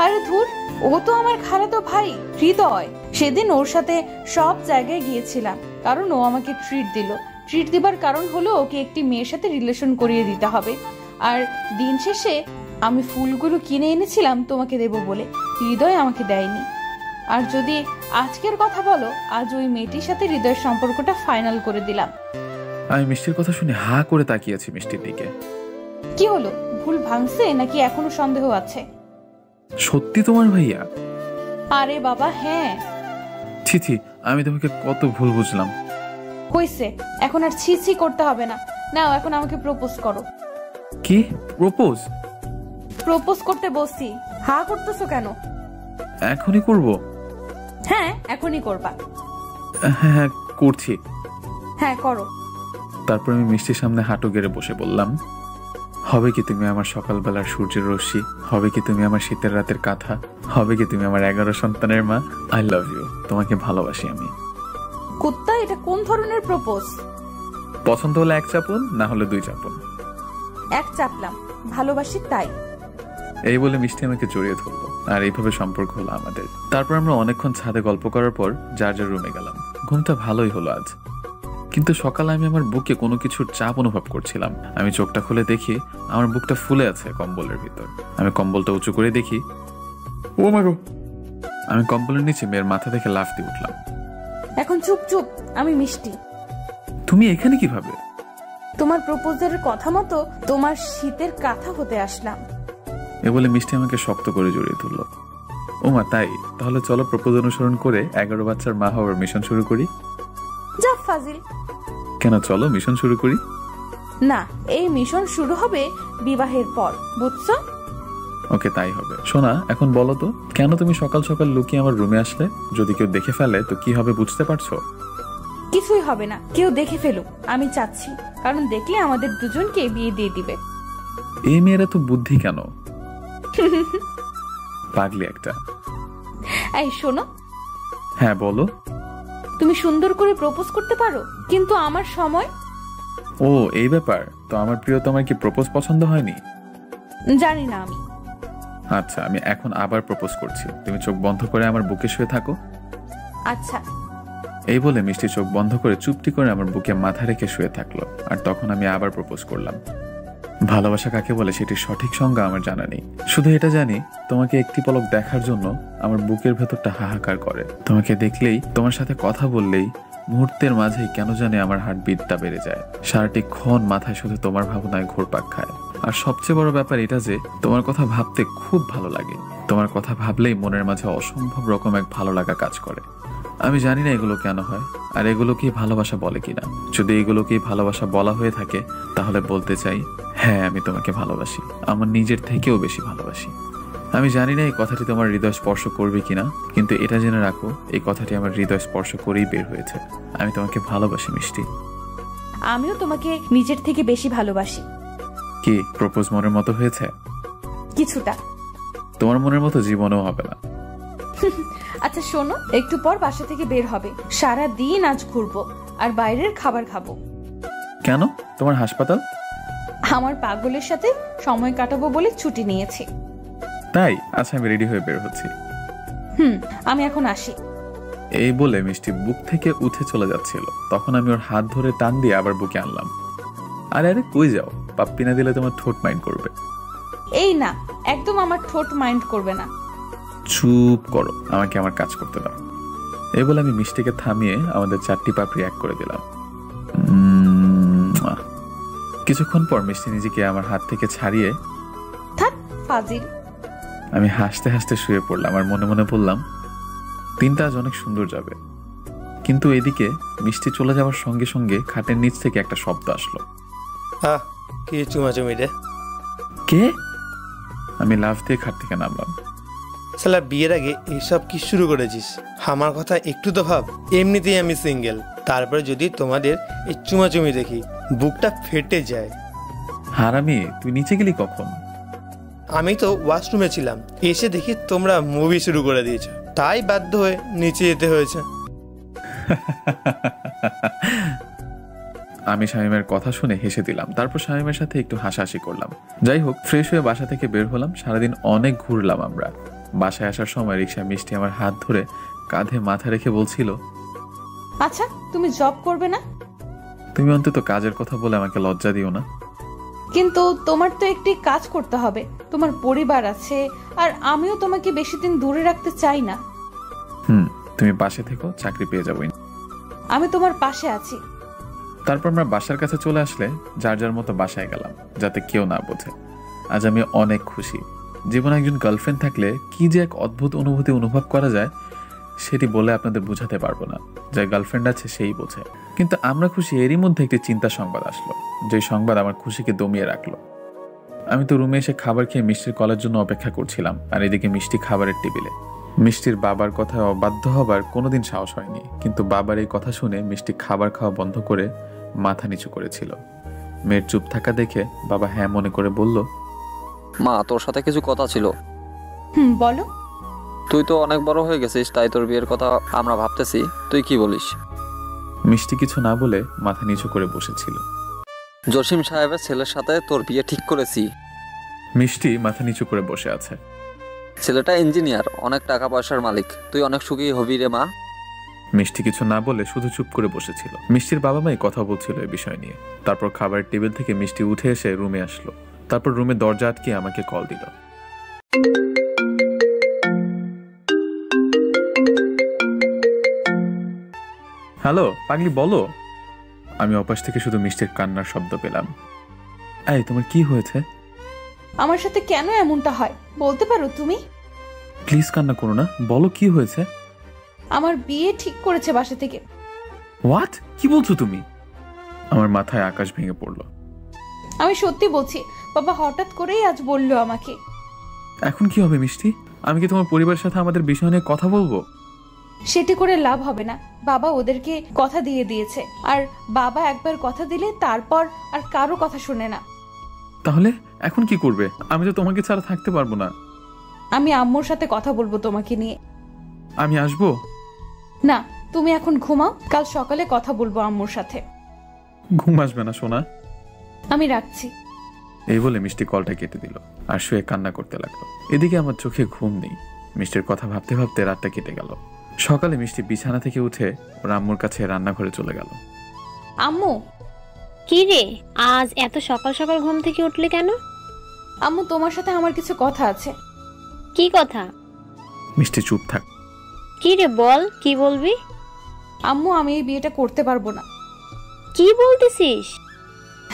আরে ধুর, ও তো আমার খালাতো ভাই হৃদয়। সেদিন ওর সাথে সব জায়গায় গিয়েছিলাম, কারণ ও আমাকে ট্রিট দিল। ট্রিট দিবার কারণ হলো ওকে একটি মেয়ের সাথে রিলেশন করিয়ে দিতে হবে। আর দিন শেষে আমি ফুলগুলো কিনে এনেছিলাম তোমাকে দেব বলে, হৃদয় আমাকে দেয়নি। আর যদি আজকের কথা বলো, আজ ওই মেয়েটির সাথে হৃদয়ের সম্পর্কটা ফাইনাল করে দিলাম। আমি মিষ্টির কথা শুনে হা করে তাকিয়েছি মিষ্টির দিকে। কি হলো, ভুল ভাঙছে নাকি এখনো সন্দেহ আছে? সত্যি তোমার ভাইয়া? আরে বাবা হ্যাঁ। ছি, আমি তোমাকে কত ভুল বুঝলাম। হইছে, এখন আর ছি করতে হবে না। নাও এখন আমাকে প্রপোজ করো। কি প্রপোজ? প্রপোজ করতে বসছি, হা করতেছো কেন? এখনই করব? হ্যাঁ এখনই করবা। হ্যাঁ করছি। হ্যাঁ করো। তারপর আমি মিষ্টির সামনে হাঁটু গেড়ে বসে বললাম, হবে কি তুমি আমার সকালবেলার সূর্যের রশ্মি? হবে কি তুমি আমার শীতের রাতের কাঁথা? হবে কি তুমি আমার 11 সন্তানের মা? আই লাভ ইউ, তোমাকে ভালোবাসি আমি। কুত্তা, এটা কোন ধরনের প্রপোজ? পছন্দ হলে 1 চাপুন, না হলে 2 চাপুন। 1 চাপলাম, ভালোবাসি তাই। এই বলে মিষ্টি আমাকে জড়িয়ে ধরলো, আর এইভাবে সম্পর্ক হলো আমাদের। তারপর আমরা অনেকক্ষণ ছাদে গল্প করার পর যার যার রুমে গেলাম। ঘুমটা ভালোই হলো আজ, কিন্তু সকালে আমি আমার বুকে কোনো কিছুর চাপ অনুভব করছিলাম। আমি চোখটা খুলে দেখি আমার বুকটা ফুলে আছে কম্বলের ভিতর। আমি কম্বলটা উঁচু করে দেখি, ও মা গো! আমি কম্বলের নিচে মেয়ের মাথা দেখে লাফ দিয়ে উঠলাম। এখন চুপ, আমি মিষ্টি। তুমি এখানে কিভাবে? তোমার প্রপোজালের কথা মতো তোমার শীতের কাঁথা হতে আসলাম। এ বলে মিষ্টি আমাকে শক্ত করে জড়িয়ে ধরলো। ও মা, তাই? তাহলে চলো প্রপোজ অনুসরণ করে 11 বাচ্চার মা হওয়ার মিশন শুরু করি। যা ফাজিল। কেন, চলো মিশন শুরু করি। না, এই মিশন শুরু হবে বিবাহের পর, বুঝছো? ওকে, তাই হবে। শোনা, এখন বলো তো, কেন তুমি সকাল সকাল লুকিয়ে আমার রুমে আসলে? যদি কেউ দেখে ফেলে তো কি হবে বুঝতে পারছো? কিছুই হবে না, কেউ দেখে ফেলুক, আমি চাচ্ছি। কারণ দেখলে আমাদের দুজনকে বিয়ে দিয়ে দিবে। এই মেয়েরা তো বুদ্ধি কেন! পাগলি একটা। এই শোনো। হ্যাঁ বলো। তুমি সুন্দর করে প্রপোজ করতে পারো, কিন্তু আমার সময়। ও এই ব্যাপার। তো আমার প্রিয়, তোমার কি প্রপোজ পছন্দ হয়নি? জানি না আমি। আচ্ছা, আমি এখন আবার প্রপোজ করছি। তুমি চোখ বন্ধ করে আমার বুকে শুয়ে থাকো। আচ্ছা। এই বলে মিষ্টি চোখ বন্ধ করে চুপটি করে আমার বুকে মাথা রেখে শুয়ে থাকলো। আর তখন আমি আবার প্রপোজ করলাম। ভালোবাসা কাকে বলে সেটির সঠিক সংজ্ঞা আমার জানা নেই। শুধু এটা জানি, তোমাকে একটি পলক দেখার জন্য আমার বুকের ভেতরটা হাহাকার করে। তোমাকে দেখলেই, তোমার সাথে কথা বললেই মুহূর্তের মাঝেই কেন জানে আমার হার্টবিটটা বেড়ে যায়। সারাটি ক্ষণ মাথায় শুধু তোমার ভাবনায় ঘুরপাক খায়। আর সবচেয়ে বড় ব্যাপার এটা যে তোমার কথা ভাবতে খুব ভালো লাগে। তোমার কথা ভাবলেই মনের মাঝে অসম্ভব রকম এক ভালো লাগা কাজ করে। আমি জানি না এগুলো কেন হয়, আর এগুলোকেই ভালোবাসা বলে কিনা। যদি এগুলোকেই ভালোবাসা বলা হয়ে থাকে, তাহলে বলতে চাই, হ্যাঁ আমি তোমাকে ভালোবাসি, আমার নিজের থেকেও বেশি ভালোবাসি। আমি জানি না এই কথাটি তোমার হৃদয় স্পর্শ করবে কিনা, কিন্তু এটা জেনে রাখো, এই কথাটি আমার হৃদয় স্পর্শ করেই বের হয়েছে। আমি তোমাকে ভালোবাসি মিষ্টি। আমিও তোমাকে নিজের থেকে বেশি ভালোবাসি। কি প্রপোজ মনের মতো হয়েছে? কিছুটা। তোমার মনের মতো জীবনেও হবে না। আচ্ছা শোনো, একটু পর বাসা থেকে বের হবে, সারা দিন আজ ঘুরবো আর বাইরের খাবার খাবো। কেন? তোমার হাসপাতাল? আমার পাগলের সাথে সময় কাটাবো বলে ছুটি নিয়েছি। তাই? আচ্ছা, আমি রেডি হয়ে বের হচ্ছি। আমি এখন আসি। এই বলে মিষ্টি বুক থেকে উঠে চলে যাচ্ছিল। তখন আমি ওর হাত ধরে টান দিয়ে আবার বুকে আনলাম। আরে আরে কই যাও? পাপ্পি না দিলে তোমার ঠোঁট মাইন্ড করবে। এই না, একদম আমার ঠোঁট মাইন্ড করবে না। চুপ করো, আমাকে আমার কাজ করতে দাও। এই বলে আমি মিষ্টিকে থামিয়ে আমাদের 4টি পাপড়ি এক করে দিলাম। কিছুক্ষণ পর মিষ্টি নিজেকে আমার হাত থেকে ছাড়িয়ে, থাক ফাজিল। আমি হাসতে হাসতে শুয়ে পড়লাম আর মনে মনে বললাম, দিনটা আজ অনেক সুন্দর যাবে। কিন্তু এদিকে মিষ্টি চলে যাওয়ার সঙ্গে সঙ্গে খাটের নিচ থেকে একটা শব্দ আসলো। কি চুমাচুমি রে? কে? আমি লাফ দিয়ে খাট থেকে নামলাম। শালা বিয়ের আগে এইসব কি শুরু করেছিস? আমার কথা একটু তো ভাব। এমনিতেই আমি সিঙ্গেল, তারপরে যদি তোমাদের এই চুমাচুমি দেখি বুকটা ফেটে যায়। হারামি, তুই নিচে গেলি কখন? আমি তো ওয়াশরুমে ছিলাম, এসে দেখি তোমরা মুভি শুরু করে দিয়েছো, তাই বাধ্য হয়ে নিচে যেতে হয়েছে। আমি শামীমের কথা শুনে হেসে দিলাম, তারপর শামীমের সাথে একটু হাসাহাসি করলাম। যাই হোক, ফ্রেশ হয়ে বাসা থেকে বের হলাম। সারাদিন অনেক ঘুরলাম আমরা। বাসায় আসার সময় রিক্সায় মিষ্টি আমার হাত ধরে কাঁধে মাথা রেখে বলছিল, আচ্ছা তুমি জব করবে না? তুমি অন্তত কাজের কথা বলে আমাকে লজ্জা দিও না। কিন্তু তোমার তো একটি কাজ করতে হবে, তোমার পরিবার আছে, আর আমিও তোমাকে বেশি দিন দূরে রাখতে চাই না। তুমি পাশে থেকো, চাকরি পেয়ে যাবো। আমি তোমার পাশে আছি। তারপর আমরা বাসার কাছে চলে আসলে যার যার মতো বাসায় গেলাম, যাতে কেউ না বোঝে। আজ আমি অনেক খুশি। জীবনে একজন গার্লফ্রেন্ড থাকলে কি যে এক অদ্ভুত অনুভূতি অনুভব করা যায়, সেটি বলে আপনাদের বোঝাতে পারবো না। যার গার্লফ্রেন্ড আছে সেই বোঝে। কিন্তু আমরা খুশি, এরই মধ্যে একটি চিন্তা সংবাদ আসলো, যে সংবাদ আমার খুশিকে দমিয়ে রাখলো। আমি তো রুমে এসে খাবার খেয়ে মিষ্টির কলের জন্য অপেক্ষা করছিলাম, আর এদিকে মিষ্টি খাবারের টেবিলে। মিষ্টির বাবার কথায় অবাধ্য হবার কোনোদিন সাহস হয়নি, কিন্তু বাবার এই কথা শুনে মিষ্টি খাবার খাওয়া বন্ধ করে মাথা নিচু করেছিল। মেয়ের চুপ থাকা দেখে বাবা হ্যাঁ মনে করে বলল, মা, তোর সাথে কিছু কথা ছিল। বলো। তুই তো অনেক বড় হয়ে গেছিস, তাই তোর বিয়ের কথা আমরা ভাবতেছি, তুই কি বলিস? মিষ্টি কিছু না বলে মাথা নিচু করে বসেছিল। জসিম সাহেবের ছেলের সাথে তোর বিয়ে ঠিক করেছি। মিষ্টি মাথা নিচু করে বসে আছে। ছেলেটা ইঞ্জিনিয়ার, অনেক টাকা পয়সার মালিক, তুই অনেক সুখী হবি রে মা। মিষ্টি কিছু না বলে শুধু চুপ করে বসেছিল। মিষ্টির বাবা মাই কথা বলছিল এই বিষয় নিয়ে। তারপর খাবারের টেবিল থেকে মিষ্টি উঠে এসে রুমে আসলো। তারপর রুমে দরজা আটকে আমাকে কল দিল। হ্যালো পাগলি, বলো। আমি অপাশ থেকে শুধু মিষ্টির কান্নার শব্দ পেলাম। এই, তোমার কি হয়েছে? আমার সাথে কেন এমনটা হয় বলতে পারো তুমি? প্লিজ কান্না করো না, বলো কি হয়েছে। আমার বিয়ে ঠিক করেছে বাসা থেকে। হোয়াট? কি বলছো তুমি? আমার মাথায় আকাশ ভেঙে পড়লো। আমি সত্যি বলছি, বাবা হঠাৎ করেই আজ বললো আমাকে। এখন কি হবে মিষ্টি? আমি কি তোমার পরিবারের সাথে আমাদের বিষয় নিয়ে কথা বলবো? সেটি করে লাভ হবে না। বাবা ওদেরকে কথা দিয়ে দিয়েছে, আর বাবা একবার কথা দিলে তারপর আর কারো কথা শুনে না। তাহলে এখন কি করবে? আমি তো তোমাকে ছাড়া থাকতে পারবো না। আমি আম্মুর সাথে কথা বলবো তোমাকে নিয়ে। আমি আসবো? না, তুমি এখন ঘুমাও, কাল সকালে কথা বলবো আম্মুর সাথে। ঘুম আসবে না সোনা। আমি রাখছি। এই বলে মিষ্টি কলটা কেটে দিল আর শুয়ে কান্না করতে লাগলো। এদিকে আমার চোখে ঘুম নেই। মিষ্টির কথা ভাবতে ভাবতে রাতটা কেটে গেল। সকালে মিষ্টি বিছানা থেকে উঠে ওর আম্মুর কাছে রান্নাঘরে চলে গেল। আম্মু। কি রে, আজ এত সকাল সকাল ঘুম থেকে উঠলি কেন? আম্মু, তোমার সাথে আমার কিছু কথা আছে। কি কথা? মিষ্টি চুপ থাক। কি রে, বল, কি বলবি? আম্মু, আমি এই বিয়েটা করতে পারবো না। কি বলতেছিস?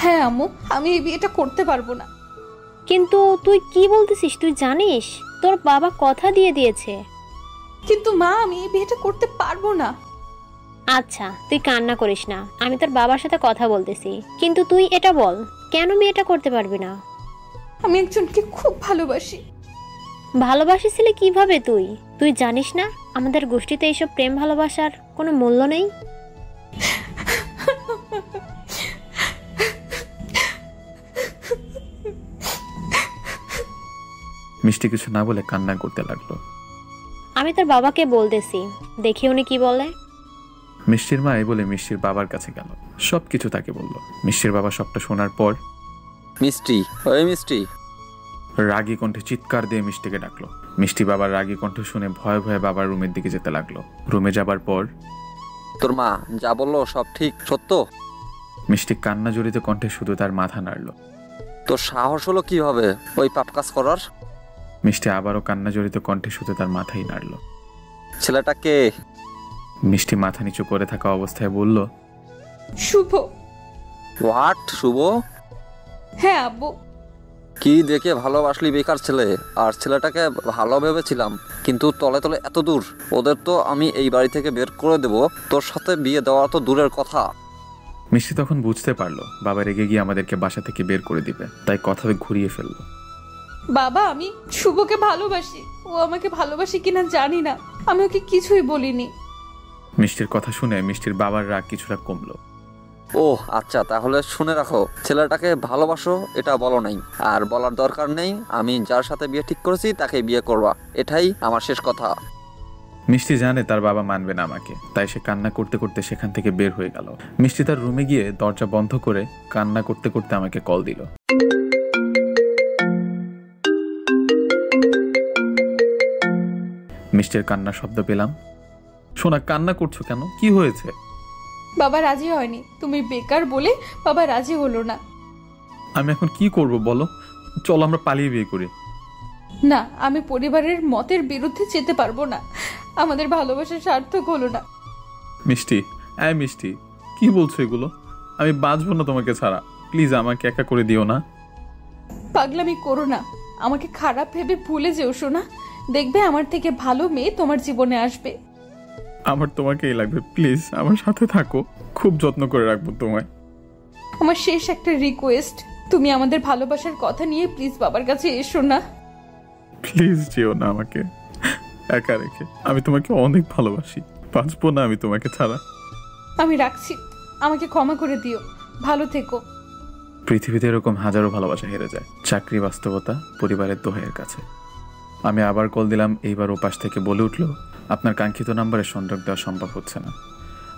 হ্যাঁ আম্মু, আমি এই বিয়েটা করতে পারবো না। কিন্তু তুই কি বলতেছিস? তুই জানিস তোর বাবা কথা দিয়ে দিয়েছে। কিন্তু মা, আমি এই বিয়েটা করতে পারবো না। আচ্ছা, তুই কান্না করিস না, আমি তোর বাবার সাথে কথা বলতেছি। কিন্তু তুই এটা বল, কেন বিয়েটা করতে পারবি না? আমি একজনকে খুব ভালোবাসি। ভালোবাসিছিলে কিভাবে তুই? তুই জানিস না আমাদের গোষ্ঠীতে এইসব প্রেম ভালোবাসার কোনো মূল্য নেই? মিষ্টি কিছু না বলে কান্না করতে লাগলো। আমি তোর বাবাকে বলতেছি, দেখি উনি কি বলে। মিষ্টির মা এই বলে মিষ্টির বাবার কাছে গেল, সবকিছু তাকে বলল। মিষ্টির বাবা সবটা শোনার পর মিষ্টি, ওই মিষ্টি, রাগী কণ্ঠে চিৎকার দিয়ে মিষ্টিকে ডাকলো। মিষ্টি বাবার রাগী কণ্ঠ শুনে ভয়ে ভয়ে বাবার রুমের দিকে যেতে লাগলো। রুমে যাবার পর, তোর মা যা বললো সব ঠিক সত্য? মিষ্টি কান্না জড়িত কণ্ঠে শুধু তার মাথা নাড়ল। তোর সাহস হলো কিভাবে ওই পাপ কাজ করার? মিষ্টি আবারও কান্না জড়িত কণ্ঠে শুধু তার মাথাই নাড়ল। ছেলেটা কে? মিষ্টি মাথা নিচু করে থাকা অবস্থায় বলল, শুভ। হোয়াট? শুভ? হ্যাঁ আব্বু। কি দেখে ভালোবাসলি বেকার ছেলে? আর ছেলেটাকে ভালো ভেবেছিলাম, কিন্তু তলে তলে এত দূর। ওদের তো আমি এই বাড়ি থেকে বের করে দেব, তোর সাথে বিয়ে দেওয়া তো দূরের কথা। মিষ্টি তখন বুঝতে পারলো বাবা রেগে গিয়ে আমাদেরকে বাসা থেকে বের করে দিবে, তাই কথা ঘুরিয়ে ফেললো। বাবা, আমি শুভকে ভালোবাসি। ও আমাকে ভালোবাসি কিনা জানি না, আমি ওকে কিছুই বলিনি। মিষ্টির কথা শুনে মিষ্টির বাবার রাগ কিছুটা কমলো। ও আচ্ছা, তাহলে শুনে রাখো, ছেলেটাকে ভালোবাসো এটা বলো নাই, আর বলার দরকার নেই আমি যার সাথে বিয়ে ঠিক করেছি তাকে বিয়ে করবা, এটাই আমার শেষ কথা। মিষ্টি জানে তার বাবা মানবে না আমাকে, তাই সে কান্না করতে করতে সেখান থেকে বের হয়ে গেল। মিষ্টি তার রুমে গিয়ে দরজা বন্ধ করে কান্না করতে করতে আমাকে কল দিল। মিষ্টির কান্নার শব্দ পেলাম। সোনা, কান্না করছো কেন? কি হয়েছে? বাবা রাজি হয়নি, তুমি বেকার বলে বাবা রাজি হলো না। আমি এখন কি করব বলো? চলো আমরা পালিয়ে বিয়ে করি। না, আমি পরিবারের মতের বিরুদ্ধে যেতে পারবো না, আমাদের ভালোবাসা সার্থক হলো না। মিষ্টি, মিষ্টি, কি বলছো এগুলো? আমি বাঁচবো না তোমাকে ছাড়া, প্লিজ আমাকে একা করে দিও না। পাগলামি করো না, আমাকে খারাপ ভেবে ভুলে যেও সোনা, দেখবে আমার থেকে ভালো মেয়ে তোমার জীবনে আসবে। আমার তোমাকেই লাগবে, প্লিজ আমার সাথে থাকো, খুব যত্ন করে রাখবো তোমায়। আমার শেষ একটা রিকোয়েস্ট, তুমি আমাদের ভালোবাসার কথা নিয়ে প্লিজ বাবার কাছে এসো না। প্লিজ যেও না আমাকে একা রেখে, আমি তোমাকে অনেক ভালোবাসি, বাঁচবো না আমি তোমাকে ছাড়া। আমি রাখছি, আমাকে ক্ষমা করে দিও, ভালো থেকো। পৃথিবীতে এরকম হাজারো ভালোবাসা হেরে যায়, চাকরি, বাস্তবতা, পরিবারের দোহাইয়ের কাছে। আমি আবার কল দিলাম, এইবার ওপাশ থেকে বলে উঠলো, আপনার কাঙ্ক্ষিত নাম্বারে সংযোগ দেওয়া সম্ভব হচ্ছে না।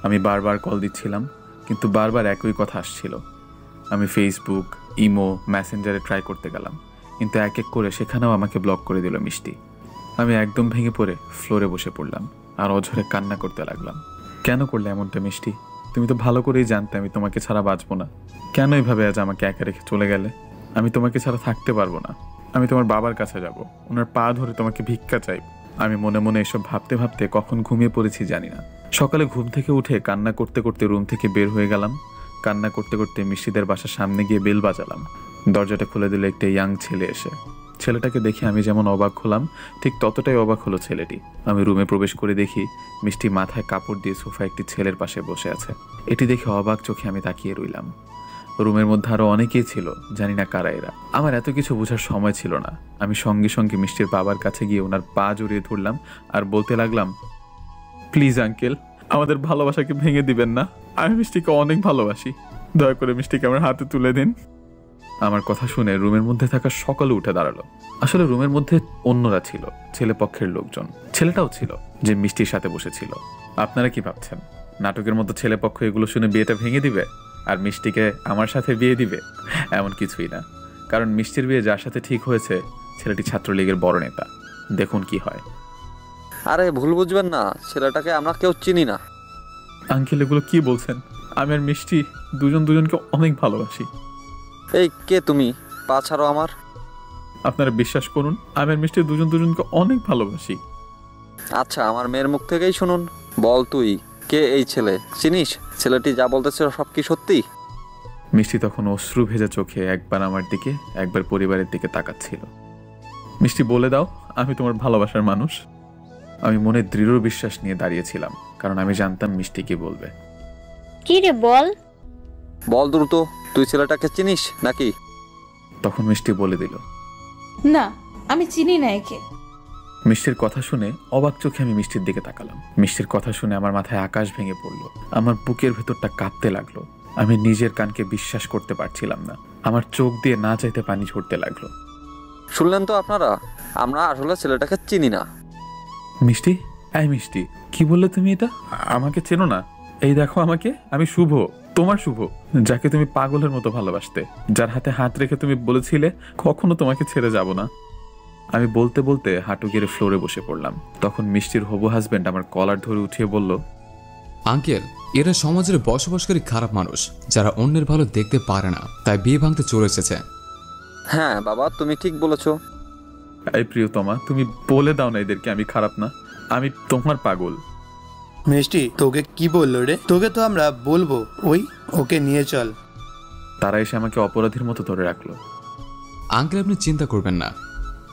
আমি বারবার কল দিচ্ছিলাম, কিন্তু বারবার একই কথা আসছিল। আমি ফেসবুক, ইমো, মেসেঞ্জারে ট্রাই করতে গেলাম, কিন্তু এক এক করে সেখানেও আমাকে ব্লক করে দিল মিষ্টি। আমি একদম ভেঙে পড়ে ফ্লোরে বসে পড়লাম আর অঝরে কান্না করতে লাগলাম। কেন করলে এমনটা মিষ্টি? তুমি তো ভালো করেই জানতে আমি তোমাকে ছাড়া বাঁচবো না। কেন এইভাবে আজ আমাকে একা রেখে চলে গেলে? আমি তোমাকে ছাড়া থাকতে পারবো না। আমি তোমার বাবার কাছে যাব, ওনার পা ধরে তোমাকে ভিক্ষা চাইব। আমি মনে মনে এসব ভাবতে ভাবতে কখন ঘুমিয়ে পড়েছি জানি না। সকালে ঘুম থেকে উঠে কান্না করতে করতে রুম থেকে বের হয়ে গেলাম। কান্না করতে করতে মিষ্টিদের বাসার সামনে গিয়ে বেল বাজালাম। দরজাটা খুলে দিল একটা ইয়াং ছেলে এসে। ছেলেটাকে দেখে আমি যেমন অবাক হলাম, ঠিক ততটাই অবাক হলো ছেলেটি। আমি রুমে প্রবেশ করে দেখি মিষ্টি মাথায় কাপড় দিয়ে সোফায় একটি ছেলের পাশে বসে আছে। এটি দেখে অবাক চোখে আমি তাকিয়ে রইলাম। রুমের মধ্যে আরো অনেকেই ছিল, জানি না কারা এরা। আমার এত কিছু বোঝার সময় ছিল না। আমি সঙ্গে সঙ্গে মিষ্টির বাবার কাছে গিয়ে ওনার পা জড়িয়ে ধরলাম আর বলতে লাগলাম, প্লিজ আঙ্কেল, আমাদের ভালোবাসাকে ভেঙে দিবেন না। আমি মিষ্টিকে অনেক ভালোবাসি, দয়া করে মিষ্টিকে আমার হাতে তুলে দিন। আমার কথা শুনে রুমের মধ্যে থাকা সকলে উঠে দাঁড়ালো। আসলে রুমের মধ্যে অন্যরা ছিল, ছেলে পক্ষের লোকজন। ছেলেটাও ছিল যে মিষ্টির সাথে বসেছিল। আপনারা কি ভাবছেন নাটকের মতো ছেলে পক্ষ এগুলো শুনে বিয়েটা ভেঙে দিবে আর মিষ্টিকে আমার সাথে বিয়ে দিবে? এমন কিছুই না, কারণ মিষ্টির বিয়ে যার সাথে ঠিক হয়েছে ছেলেটি ছাত্রলীগের বড় নেতা। দেখুন কি হয়। আরে ভুল বুঝবেন না, ছেলেটাকে আমরা কেউ চিনি না। আঙ্কেল এগুলো কি বলছেন? আমি আর মিষ্টি দুজনকে অনেক ভালোবাসি। এই কে তুমি? পা ছাড়ো আমার। আপনারা বিশ্বাস করুন, আমি আর মিষ্টি দুজনকে অনেক ভালোবাসি। আচ্ছা, আমার মেয়ের মুখ থেকেই শুনুন। বল তুই কে এই ছেলে? চিনিস ছেলেটি যা বলতেছে সব কি সত্যি? মিষ্টি তখন অশ্রু ভেজা চোখে একবার আমার দিকে একবার পরিবারের দিকে তাকাচ্ছিল। মিষ্টি বলে দাও, আমি তোমার ভালোবাসার মানুষ। আমি মনে দৃঢ় বিশ্বাস নিয়ে দাঁড়িয়েছিলাম, কারণ আমি জানতাম মিষ্টি কি বলবে। কি রে বল? বল দ্রুত, তুই ছেলেটাকে চিনিস নাকি? তখন মিষ্টি বলে দিল, না, আমি চিনি না একে। মিষ্টির কথা শুনে অবাক চোখে আমি মিষ্টির দিকে তাকালাম। মিষ্টির কথা শুনে আমার মাথায় আকাশ ভেঙে পড়লো, আমার বুকের ভেতরটা কাঁপতে লাগলো। আমি নিজের কানকে বিশ্বাস করতে পারছিলাম না, আমার চোখ দিয়ে না চাইতে পানি ঝরতে লাগলো। শুনলেন তো আপনারা, আমরা আসলে ছেলেটাকে চিনি না। মিষ্টি, মিষ্টি, কি বললে তুমি? এটা আমাকে চেনো না? এই দেখো আমাকে, আমি শুভ, তোমার শুভ, যাকে তুমি পাগলের মতো ভালোবাসতে, যার হাতে হাত রেখে তুমি বলেছিলে কখনো তোমাকে ছেড়ে যাব না। আমি বলতে বলতে হাঁটু গেড়ে ফ্লোরে বসে পড়লাম। তখন মিষ্টির হবু হাজবেন্ড আমার কলার ধরে উঠিয়ে বলল, আঙ্কেল, এরা সমাজের বসবাসকারী খারাপ মানুষ, যারা অন্যের ভালো দেখতে পারে না, তাই বিয়ে ভাঙতে চলে এসেছে। হ্যাঁ বাবা, তুমি ঠিক বলেছো। এই প্রিয়তমা, তুমি বলে দাও না এদেরকে আমি খারাপ না, আমি তোমার পাগল। মিষ্টি তোকে কি বললো রে? তোকে তো আমরা বলবো, ওকে নিয়ে চল। তারা এসে আমাকে অপরাধীর মতো ধরে রাখলো। আঙ্কেল, আপনি চিন্তা করবেন না,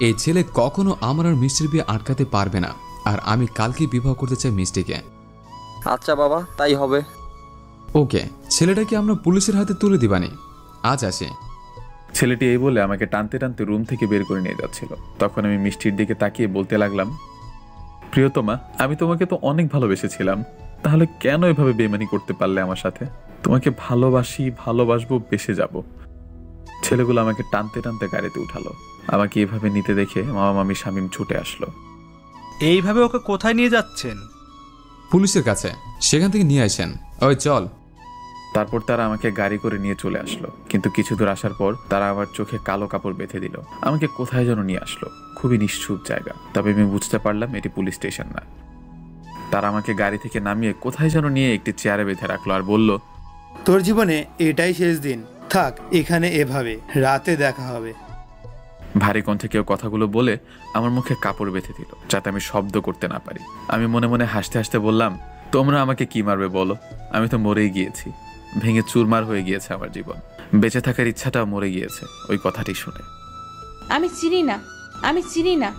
এই ছেলে কখনো আমার আর মিষ্টির বিয়ে আটকাতে পারবে না, আর আমি কালকে বিবাহ করতে চাই মিষ্টিকে। আচ্ছা বাবা, তাই হবে। ওকে, ছেলেটাকে আমরা পুলিশের হাতে তুলে দিবানি। আজ আসে। ছেলেটি এই বলে আমাকে টানতে টানতে রুম থেকে বের করে নিয়ে যাচ্ছিল। তখন আমি মিষ্টির দিকে তাকিয়ে বলতে লাগলাম, প্রিয়তমা, আমি তোমাকে তো অনেক ভালোবেসেছিলাম, তাহলে কেন এভাবে বেইমানি করতে পারলে আমার সাথে? তোমাকে ভালোবাসি, ভালোবাসবো, বেসে যাব। ছেলেগুলো আমাকে টানতে টানতে গাড়িতে উঠালো। আমাকে এভাবে নিতে দেখে মামা মামি শামীম ছুটে আসলো। এইভাবে ওকে কোথায় নিয়ে যাচ্ছেন? পুলিশের কাছে, সেখান থেকে নিয়ে আসেন। ওই চল। তারপর তারা আমাকে গাড়ি করে নিয়ে চলে আসলো, কিন্তু কিছু দূর আসার পর তারা আমার চোখে কালো কাপড় বেঁধে দিল। আমাকে কোথায় যেন নিয়ে আসলো, খুবই নিশ্চুপ জায়গা। তবে আমি বুঝতে পারলাম এটি পুলিশ স্টেশন না। তারা আমাকে গাড়ি থেকে নামিয়ে কোথায় যেন নিয়ে একটি চেয়ারে বেঁধে রাখলো আর বলল, তোর জীবনে এটাই শেষ দিন, থাক এখানে এভাবে, রাতে দেখা হবে। ভারী কণ্ঠে কেউ কথাগুলো বলে আমার মুখে কাপড় বেঁধে দিল, যাতে আমি শব্দ করতে না পারি। আমি মনে মনে হাসতে হাসতে বললাম, তোমরা আমাকে কি মারবে বলো? আমি তো মরেই গিয়েছি, ভেঙে চুরমার হয়ে গিয়েছে আমার জীবন, বেঁচে থাকার ইচ্ছাটাও মরে গিয়েছে ওই কথাটি শুনে। আমি চিনি না, আমি চিনি না।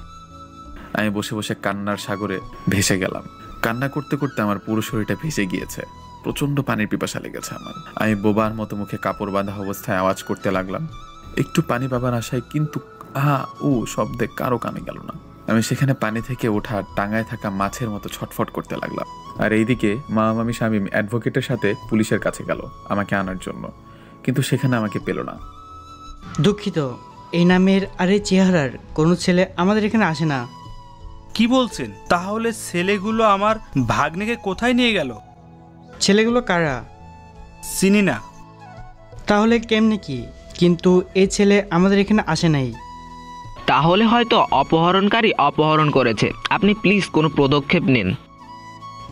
আমি বসে বসে কান্নার সাগরে ভেসে গেলাম। কান্না করতে করতে আমার পুরো শরীরটা ভেসে গিয়েছে। প্রচন্ড পানির পিপাসা লেগেছে আমার। আমি বোবার মতো মুখে কাপড় বাঁধা অবস্থায় আওয়াজ করতে লাগলাম, একটু পানি পাবার আশায়, কিন্তু শব্দে কারো কানে গেল না। আমি সেখানে পানি থেকে ওঠা টাঙায় থাকা মাছের মতো ছটফট করতে লাগলাম। আর এইদিকে মামা মামি শামীম অ্যাডভোকেটের সাথে পুলিশের কাছে গেল আমাকে আনার জন্য, কিন্তু সেখানে আমাকে পেল না। দুঃখিত, এই নামের আর এই চেহারার কোনো ছেলে আমাদের এখানে আসে না। কি বলছেন? তাহলে ছেলেগুলো আমার ভাগ্নেকে কোথায় নিয়ে গেল? ছেলেগুলো কারা? চিনি না। তাহলে কেমনে কি? কিন্তু এই ছেলে আমাদের এখানে আসে নাই। তাহলে হয়তো অপহরণকারী অপহরণ করেছে। আপনি প্লিজ কোনো পদক্ষেপ নিন।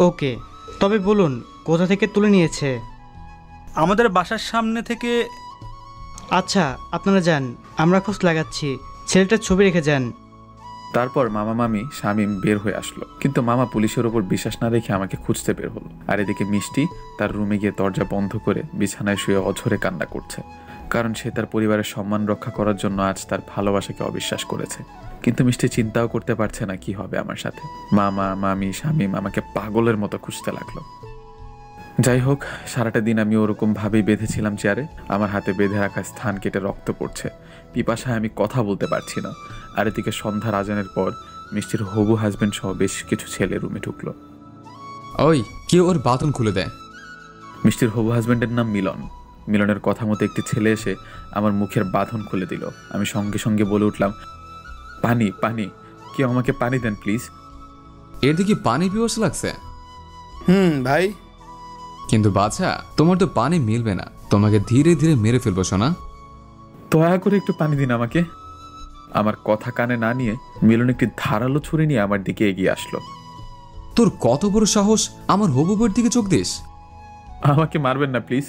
ওকে, তবে বলুন কোথা থেকে তুলে নিয়েছে? আমাদের বাসার সামনে থেকে। আচ্ছা, আপনারা যান, আমরা খোঁজ লাগাচ্ছি। ছেলেটার ছবি রেখে যান। তারপর মামা মামি শামীম বের হয়ে আসলো, কিন্তু মামা পুলিশের ওপর বিশ্বাস না রেখে আমাকে খুঁজতে বের হলো। আর এদিকে মিষ্টি তার রুমে গিয়ে দরজা বন্ধ করে বিছানায় শুয়ে অঝরে কান্না করছে, কারণ সে তার পরিবারের সম্মান রক্ষা করার জন্য আজ তার ভালোবাসাকে অবিশ্বাস করেছে। কিন্তু মিষ্টি চিন্তাও করতে পারছে না কি হবে আমার সাথে। মামা মামি শামীম আমাকে পাগলের মতো খুঁজতে লাগলো। যাই হোক, সারাটা দিন আমি ওরকম ভাবেই বেঁধেছিলাম চেয়ারে। আমার হাতে বেঁধে রাখা স্থান কেটে রক্ত পড়ছে, পিপাসায় আমি কথা বলতে পারছি না। আর এদিকে সন্ধ্যার আজানের পর মিষ্টির হবু হাজবেন্ড সহ বেশ কিছু ছেলে রুমে ঢুকলো। ওই কেউ ওর বাঁধন খুলে দেয়। মিষ্টির হবু হাজবেন্ডের নাম মিলন। মিলনের কথা মতো একটি ছেলে এসে আমার মুখের বাঁধন খুলে দিল। আমি সঙ্গে সঙ্গে বলে উঠলাম, পানি পানি, কেউ আমাকে পানি দেন প্লিজ। এর দিকে পানি পিপাসা লাগছে? ভাই। কিন্তু বাছা, তোমার তো পানি মিলবে না, তোমাকে ধীরে ধীরে মেরে ফেলবো সোনা। দয়া করে একটু পানি দিন আমাকে। আমার কথা কানে না নিয়ে মিলন একটি ধারালো ছুরি নিয়ে আমার দিকে এগিয়ে আসলো। তোর কত বড় সাহস আমার হবু বউয়ের দিকে চোখ দিস? আমাকে মারবেন না প্লিজ।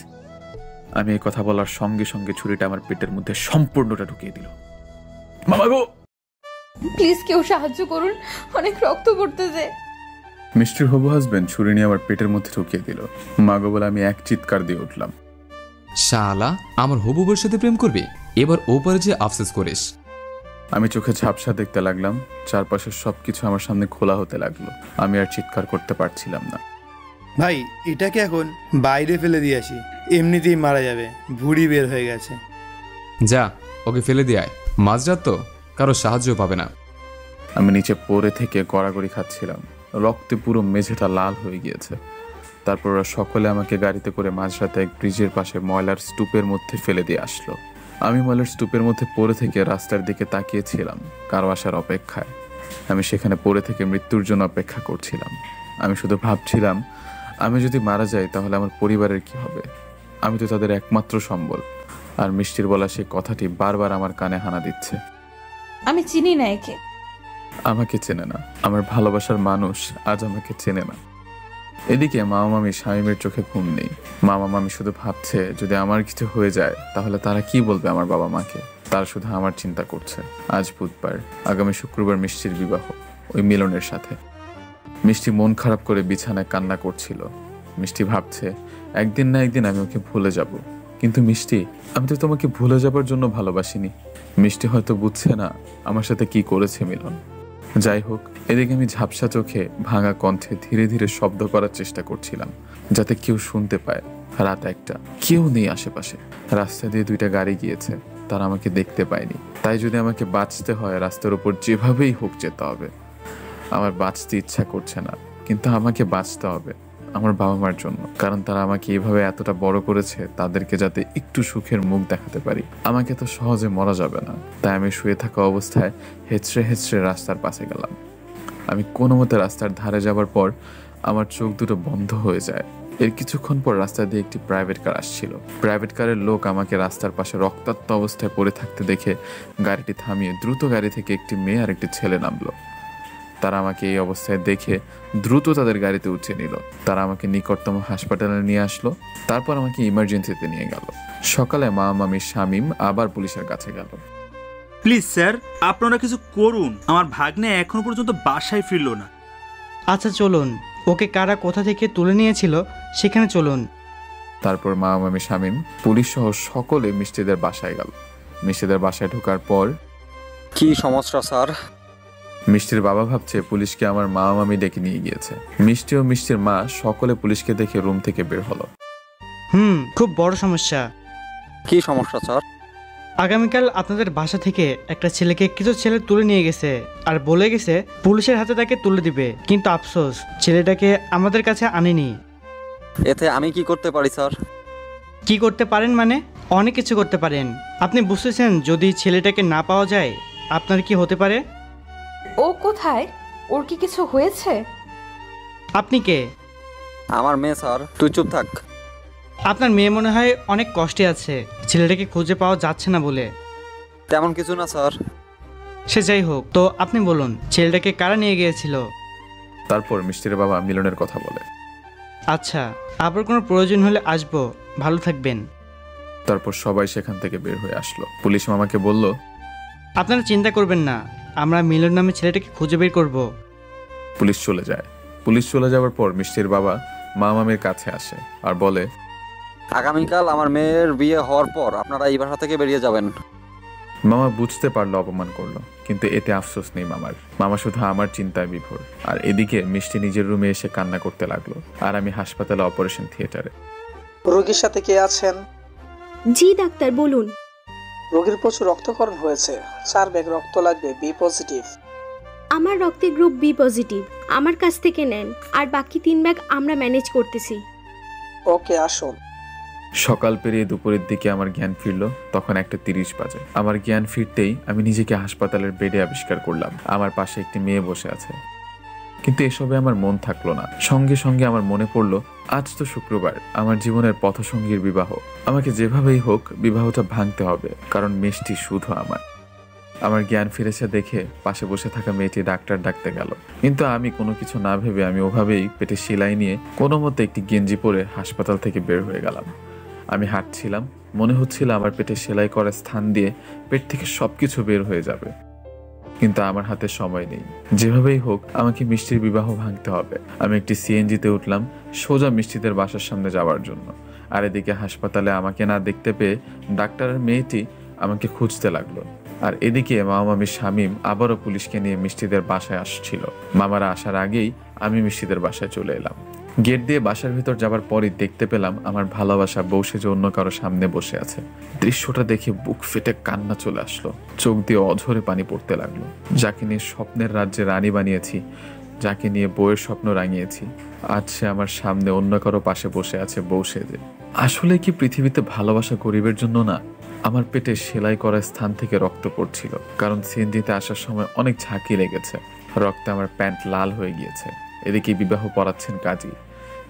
আমি এই কথা বলার সঙ্গে সঙ্গে ছুরিটা আমার পেটের মধ্যে সম্পূর্ণটা ঢুকিয়ে দিল। মামা গো, প্লিজ কেউ সাহায্য করুন, অনেক রক্ত পড়তেছে। মিষ্টির হবু হাজবেন্ড ছুরি নিয়ে আমার পেটের মধ্যে ঢুকিয়ে দিল। মাগো বলে আমি এক চিৎকার দিয়ে উঠলাম। শালা, আমার হবু বউয়ের সাথে প্রেম করবি? এবার ওপারে যে আফসোস করিস। আমি চোখে ঝাপসা দেখতে লাগলাম। চারপাশের সবকিছু আমার সামনে খোলা হতে লাগলো। আমি আর চিৎকার করতে পারছিলাম না। ভাই, এটাকে এখন বাইরে ফেলে দিয়ে আসি, এমনিতেই মারা যাবে, ভুঁড়ি বের হয়ে গেছে। যা, ওকে ফেলে দিয়ে আয়, মাঝরাত তো, কারো সাহায্য পাবে না। আমি নিচে পড়ে থেকে গড়াগড়ি খাচ্ছিলাম, রক্তে পুরো মেঝেটা লাল হয়ে গিয়েছে। তারপর ওরা সকলে আমাকে গাড়িতে করে মাঝরাতে এক ব্রিজের পাশে ময়লার স্তূপের মধ্যে ফেলে দিয়ে আসলো। আমি ময়লার স্তূপের মধ্যে পড়ে থেকে রাস্তার দিকে তাকিয়েছিলাম কারো আসার অপেক্ষায়। আমি সেখানে পড়ে থেকে মৃত্যুর জন্য অপেক্ষা করছিলাম। আমি শুধু ভাবছিলাম, আমি যদি মারা যাই তাহলে আমার পরিবারের কি হবে? আমি তো তাদের একমাত্র সম্বল। আর মিষ্টির বলা সেই কথাটি বারবার আমার কানে হানা দিচ্ছে। আমি চিনি না একে। আমাকে চেনে না, আমার ভালোবাসার মানুষ আজ আমাকে চেনে না। এদিকে মামা মামি শামীমের চোখে ঘুম নেই। মামা মামি শুধু ভাবছে যদি আমার কিছু হয়ে যায় তাহলে তারা কি বলবে আমার বাবা মাকে। তারা শুধু আমার চিন্তা করছে। আজ বুধবার, আগামী শুক্রবার মিষ্টির বিবাহ ওই মিলনের সাথে। মিষ্টি মন খারাপ করে বিছানায় কান্না করছিল। মিষ্টি ভাবছে একদিন না একদিন আমি ওকে ভুলে যাব। কিন্তু মিষ্টি, আমি তো তোমাকে ভুলে যাবার জন্য ভালোবাসিনি। মিষ্টি হয়তো বুঝছে না আমার সাথে কি করেছে মিলন। যাই হোক, এদিকে আমি ঝাপসা চোখে ভাঙা কণ্ঠে ধীরে ধীরে শব্দ করার চেষ্টা করছিলাম যাতে কেউ শুনতে পায়। রাত একটা, কেউ নেই আশেপাশে। রাস্তা দিয়ে দুইটা গাড়ি গিয়েছে, তারা আমাকে দেখতে পায়নি। তাই যদি আমাকে বাঁচতে হয় রাস্তার উপর যেভাবেই হোক যেতে হবে। আমার বাঁচতে ইচ্ছা করছে না, কিন্তু আমাকে বাঁচতে হবে। আমার বাবা মার জন্য, কারণ তারা আমাকে এভাবে এতটা বড় করেছে, তাদেরকে যাতে একটু সুখের মুখ দেখাতে পারি। আমাকে তো সহজে মরা যাবে না, তাই আমি শুয়ে থাকা অবস্থায় হেঁচড়ে হেঁচড়ে রাস্তার পাশে গেলাম। আমি কোনো মতে রাস্তার ধারে যাবার পর আমার চোখ দুটো বন্ধ হয়ে যায়। এর কিছুক্ষণ পর রাস্তা দিয়ে একটি প্রাইভেট কার আসছিল। প্রাইভেট কারের লোক আমাকে রাস্তার পাশে রক্তাক্ত অবস্থায় পড়ে থাকতে দেখে গাড়িটি থামিয়ে দ্রুত গাড়ি থেকে একটি মেয়ে আর একটি ছেলে নামলো। তারা আমাকে এই অবস্থায় দেখে দ্রুত তাদের গাড়িতে উঠিয়ে নিল। তারা আমাকে নিকটতম হাসপাতালে নিয়ে আসলো, তারপর আমাকে ইমার্জেন্সিতে নিয়ে গেল। সকালে মা, মামি, শামীম আবার পুলিশের কাছে গেল। প্লিজ স্যার, আপনারা কিছু করুন, আমার ভাগ্নে এখনো পর্যন্ত বাসায় ফিরলো না। আচ্ছা চলুন, ওকে কারা কোথা থেকে তুলে নিয়েছিল সেখানে চলুন। তারপর মা, মামি, শামীম, পুলিশ সহ সকলে মিষ্টিদের বাসায় গেল। মিষ্টিদের বাসায় ঢোকার পর কি সমস্যা স্যার? মিষ্টির বাবা ভাবছে পুলিশকে আমার মা, মামি ডেকে নিয়ে গিয়েছে। মিষ্টি ও মিষ্টির মা সকলে পুলিশকে দেখে রুম থেকে বের হলো। খুব বড় সমস্যা। কি সমস্যা স্যার? আগামীকাল আপনাদের বাসা থেকে একটা ছেলেকে কিছু ছেলে তুলে নিয়ে গেছে আর বলে গেছে পুলিশের হাতে তাকে তুলে দিবে, কিন্তু আফসোস ছেলেটাকে আমাদের কাছে আনেনি। এতে আমি কি করতে পারি স্যার? কি করতে পারেন মানে? অনেক কিছু করতে পারেন। আপনি বুঝতেছেন যদি ছেলেটাকে না পাওয়া যায় আপনার কি হতে পারে? ও কোথায়? ওর কি কিছু হয়েছে? আপনি কে? আমার মেয়ে স্যার। তুই চুপ থাক। আপনার মেয়ে মনে হয় অনেক কষ্টে আছে, ছেলেটাকে খুঁজে পাওয়া যাচ্ছে না বলে। তেমন কিছু না স্যার। সে যাই হোক, তো আপনি বলুন ছেলেটাকে কারা নিয়ে গিয়েছিল? তারপর মিষ্টির বাবা মিলনের কথা বলে। আচ্ছা, আবার কোনো প্রয়োজন হলে আসবো, ভালো থাকবেন। তারপর সবাই সেখান থেকে বের হয়ে আসলো। পুলিশ মামাকে বলল, আপনারা চিন্তা করবেন না, আমরা মিলন নামে ছেলেটাকে খুঁজে বের করব। পুলিশ চলে যায়। পুলিশ চলে যাওয়ার পর মিষ্টির বাবা মা মামির কাছে আসে আর বলে, আগামীকাল আমার মেয়ের বিয়ে হওয়ার পর আপনারা এই বাসা থেকে বেরিয়ে যাবেন। মামা বুঝতে পারলো অপমান করলো, কিন্তু এতে আফসোস নেই মামার। মামা শুধু আমার চিন্তায় বিভোর। আর এদিকে মিষ্টি নিজের রুমে এসে কান্না করতে লাগলো, আর আমি হাসপাতালে অপারেশন থিয়েটারে। রোগীর সাথে কে আছেন? জি ডাক্তার, বলুন। রোগীর প্রচুর রক্তক্ষরণ হয়েছে, 4 ব্যাগ রক্ত লাগবে, বি পজিটিভ। আমার রক্তের গ্রুপ বি পজিটিভ, আমার কাছ থেকে নেন, আর বাকি 3 ব্যাগ আমরা ম্যানেজ করতেছি। ওকে, আসুন। সকাল পেরিয়ে দুপুরের দিকে আমার জ্ঞান ফিরলো। তখন 1:30 বাজে। আমার জ্ঞান ফিরতেই আমি নিজেকে হাসপাতালের বেডে আবিষ্কার করলাম। আমার পাশে একটি মেয়ে বসে আছে, কিন্তু এসবে আমার মন থাকলো না। সঙ্গে সঙ্গে আমার মনে পড়লো আজ তো শুক্রবার, আমার জীবনের পথসঙ্গীর বিবাহ। আমাকে যেভাবেই হোক বিবাহটা ভাঙতে হবে, কারণ মিষ্টি শুধু আমার। আমার জ্ঞান ফিরেছে দেখে পাশে বসে থাকা মেয়েটি ডাক্তার ডাকতে গেল, কিন্তু আমি কোনো কিছু না ভেবে আমি ওভাবেই পেটে সেলাই নিয়ে কোনো মতে একটি গেঞ্জি পরে হাসপাতাল থেকে বের হয়ে গেলাম। আমি হাঁটছিলাম, মনে হচ্ছিল আমার পেটে সেলাই করার স্থান দিয়ে পেট থেকে সবকিছু বের হয়ে যাবে, কিন্তু আমার হাতে সময় নেই। যেভাবেই হোক আমাকে মিষ্টির বিবাহ ভাঙতে হবে। আমি একটি সিএনজিতে উঠলাম সোজা মিষ্টিদের বাসার সামনে যাওয়ার জন্য। আর এদিকে হাসপাতালে আমাকে না দেখতে পেয়ে ডাক্তারের মেয়েটি আমাকে খুঁজতে লাগলো। আর এদিকে মামামি শামীম আবারও পুলিশকে নিয়ে মিষ্টিদের বাসায় আসছিল। মামারা আসার আগেই আমি মিষ্টিদের বাসায় চলে এলাম। গেট দিয়ে বাসার ভিতর যাবার পরই দেখতে পেলাম আমার ভালোবাসা বউ সেজে অন্য কারো সামনে বসে আছে। দৃশ্যটা দেখে বুক ফেটে কান্না চলে আসলো, চোখ দিয়ে অঝরে পানি পড়তে লাগলো। যাকে নিয়ে স্বপ্নের রাজ্যে রানী বানিয়েছি, যাকে নিয়ে বউয়ের স্বপ্ন রাঙিয়েছি, আজ সে আমার সামনে অন্য কারো পাশে বসে আছে বউ সেজে। আসলে কি পৃথিবীতে ভালোবাসা গরিবের জন্য না? আমার পেটে সেলাই করা স্থান থেকে রক্ত পড়ছিল, কারণ সিএনজিতে আসার সময় অনেক ঝাঁকি লেগেছে। রক্তে আমার প্যান্ট লাল হয়ে গিয়েছে। এদিকে বিবাহ পড়াচ্ছেন কাজী।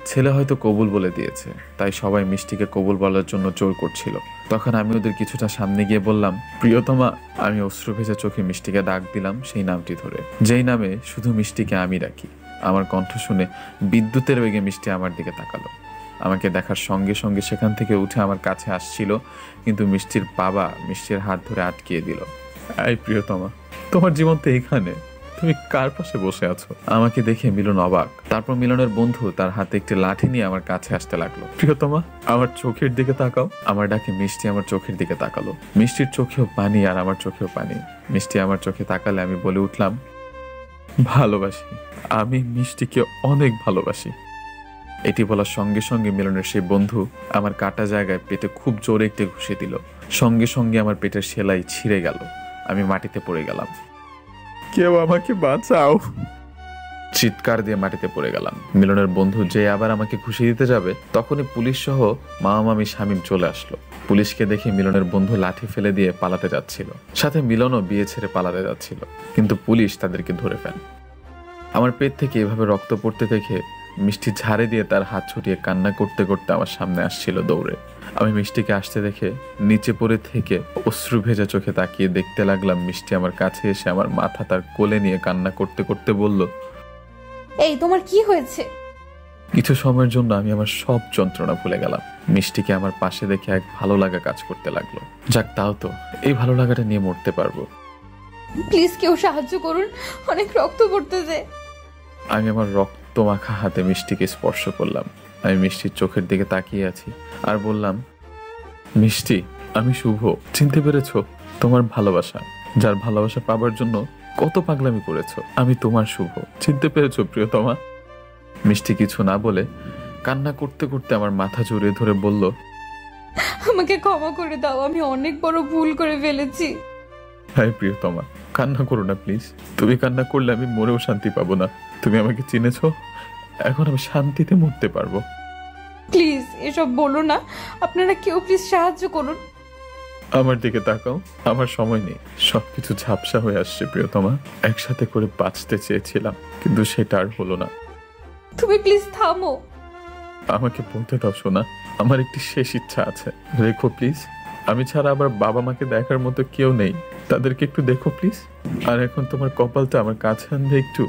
ছেলে হয়তো কবুল বলে দিয়েছে, তাই সবাই মিষ্টিকে কবুল বলার জন্য জোর করছিল। তখন আমি ওদের কিছুটা সামনে গিয়ে বললাম, প্রিয়তমা। আমি অশ্রু ভেজা চোখে মিষ্টিকে ডাক দিলাম সেই নামটি ধরে, যেই নামে শুধু মিষ্টিকে আমি ডাকি। আমার কণ্ঠ শুনে বিদ্যুতের বেগে মিষ্টি আমার দিকে তাকালো। আমাকে দেখার সঙ্গে সঙ্গে সেখান থেকে উঠে আমার কাছে আসছিল, কিন্তু মিষ্টির বাবা মিষ্টির হাত ধরে আটকিয়ে দিল। এই প্রিয়তমা, তোমার জীবন তো এখানে, তুমি কার পাশে বসে আছো? আমাকে দেখে মিলন অবাক। তারপর মিলনের বন্ধু তার হাতে একটি লাঠি নিয়ে আমার কাছে আসতে লাগলো। প্রিয়তমা, আমার চোখের দিকে তাকাও। আমার ডাকে মিষ্টি আমার চোখের দিকে তাকালো। মিষ্টির চোখেও পানি আর আমার চোখেও পানি। মিষ্টি আমার চোখে তাকালে আমি বলে উঠলাম, ভালোবাসি, আমি মিষ্টিকে অনেক ভালোবাসি। এটি বলার সঙ্গে সঙ্গে মিলনের সেই বন্ধু আমার কাটা জায়গায় পেটে খুব জোরে একটি ঘুষি দিল। সঙ্গে সঙ্গে আমার পেটের সেলাই ছিঁড়ে গেল। আমি মাটিতে পড়ে গেলাম। কেউ আমাকে বাঁচাও। চিৎকার দিয়ে মাটিতে পড়ে গেলাম। মিলনের বন্ধু যে আবার আমাকে খুশি দিতে যাবে, তখনই পুলিশ সহ মামা মামি শামীম চলে আসলো। পুলিশকে দেখে মিলনের বন্ধু লাঠি ফেলে দিয়ে পালাতে যাচ্ছিল, সাথে মিলনও বিয়ে ছেড়ে পালাতে যাচ্ছিল, কিন্তু পুলিশ তাদেরকে ধরে ফেলে। আমার পেট থেকে এভাবে রক্ত পড়তে দেখে মিষ্টি ঝাড়ে দিয়ে তার হাত ছুটিয়ে কান্না করতে করতে আমার সামনে আসছিল দৌড়ে। আমি মিষ্টিকে আসতে দেখে নিচে পড়ে থেকে অশ্রু ভেজা চোখে তাকিয়ে দেখতে লাগলাম। মিষ্টি আমার কাছে এসে আমার মাথা তার কোলে নিয়ে কান্না করতে করতে বলল, এই তোমার কি হয়েছে? কিছু সময়ের জন্য আমি আমার সব যন্ত্রণা ভুলে গেলাম। মিষ্টিকে আমার পাশে দেখে এক ভালো লাগা কাজ করতে লাগলো। যাক, তাও তো এই ভালো লাগাটা নিয়ে মরতে পারবো। প্লিজ কেউ সাহায্য করুন, অনেক রক্ত পড়তেছে। আমি আমার রক্ত মাখা হাতে মিষ্টিকে স্পর্শ করলাম। আমি মিষ্টির চোখের দিকে তাকিয়ে আছি আর বললাম, মিষ্টি, আমি শুভ, চিনতে পেরেছো? তোমার ভালোবাসা, যার ভালোবাসা পাবার জন্য কত পাগলামি করেছো, আমি তোমার শুভ, চিনতে পেরেছো প্রিয়তমা? মিষ্টি কিছু না বলে কান্না করতে করতে আমার মাথা জড়িয়ে ধরে বলল, আমাকে ক্ষমা করে দাও, আমি অনেক বড় ভুল করে ফেলেছি। হাই প্রিয়তমা, কান্না করো না প্লিজ। তুমি কান্না করলে আমি মরেও শান্তি পাবো না। তুমি আমাকে চিনেছো, এখন আমি শান্তিতে মরতে পারবো। প্লিজ এসব বলো না, আপনারা কেউ প্লিজ সাহায্য করুন। আমার দিকে তাকাও, আমার সময় নেই, সবকিছু ঝাপসা হয়ে আসছে প্রিয়তমা। একসাথে করে বাঁচতে চেয়েছিলাম, কিন্তু সেটা আর হলো না। তুমি প্লিজ থামো। আমাকে বলতে দাও সোনা, আমার একটি শেষ ইচ্ছা আছে, রেখো প্লিজ। আমি ছাড়া আবার বাবা মাকে দেখার মতো কেউ নেই, তাদেরকে একটু দেখো প্লিজ। আর এখন তোমার কপালটা আমার কাছে আনবে একটু।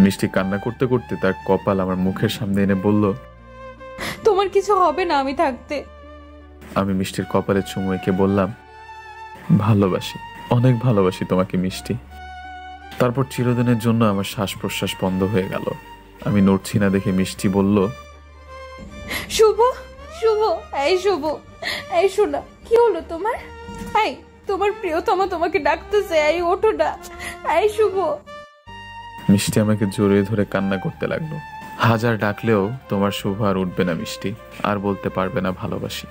মিষ্টি কান্না করতে করতে তার কপাল আমার মুখের সামনে এনে বলল, তোমার কিছু হবে না আমি থাকতে। আমি মিষ্টির কপালে চুমু এঁকে বললাম, ভালোবাসি, অনেক ভালোবাসি তোমাকে মিষ্টি। তারপর চিরদিনের জন্য আমার শ্বাস প্রশ্বাস বন্ধ হয়ে গেল। আমি নড়ছি না দেখে মিষ্টি বলল, শুভ, শুভ, এই শুভ, এই শোনা, কি হলো তোমার? এই তোমার প্রিয়তমা তোমাকে ডাকতেছে, এই ওঠো না, এই শুভ। মিষ্টি আমাকে জড়িয়ে ধরে কান্না করতে লাগলো। হাজার ডাকলেও তোমার শুভ আর উঠবে না মিষ্টি, আর বলতে পারবে না ভালোবাসি।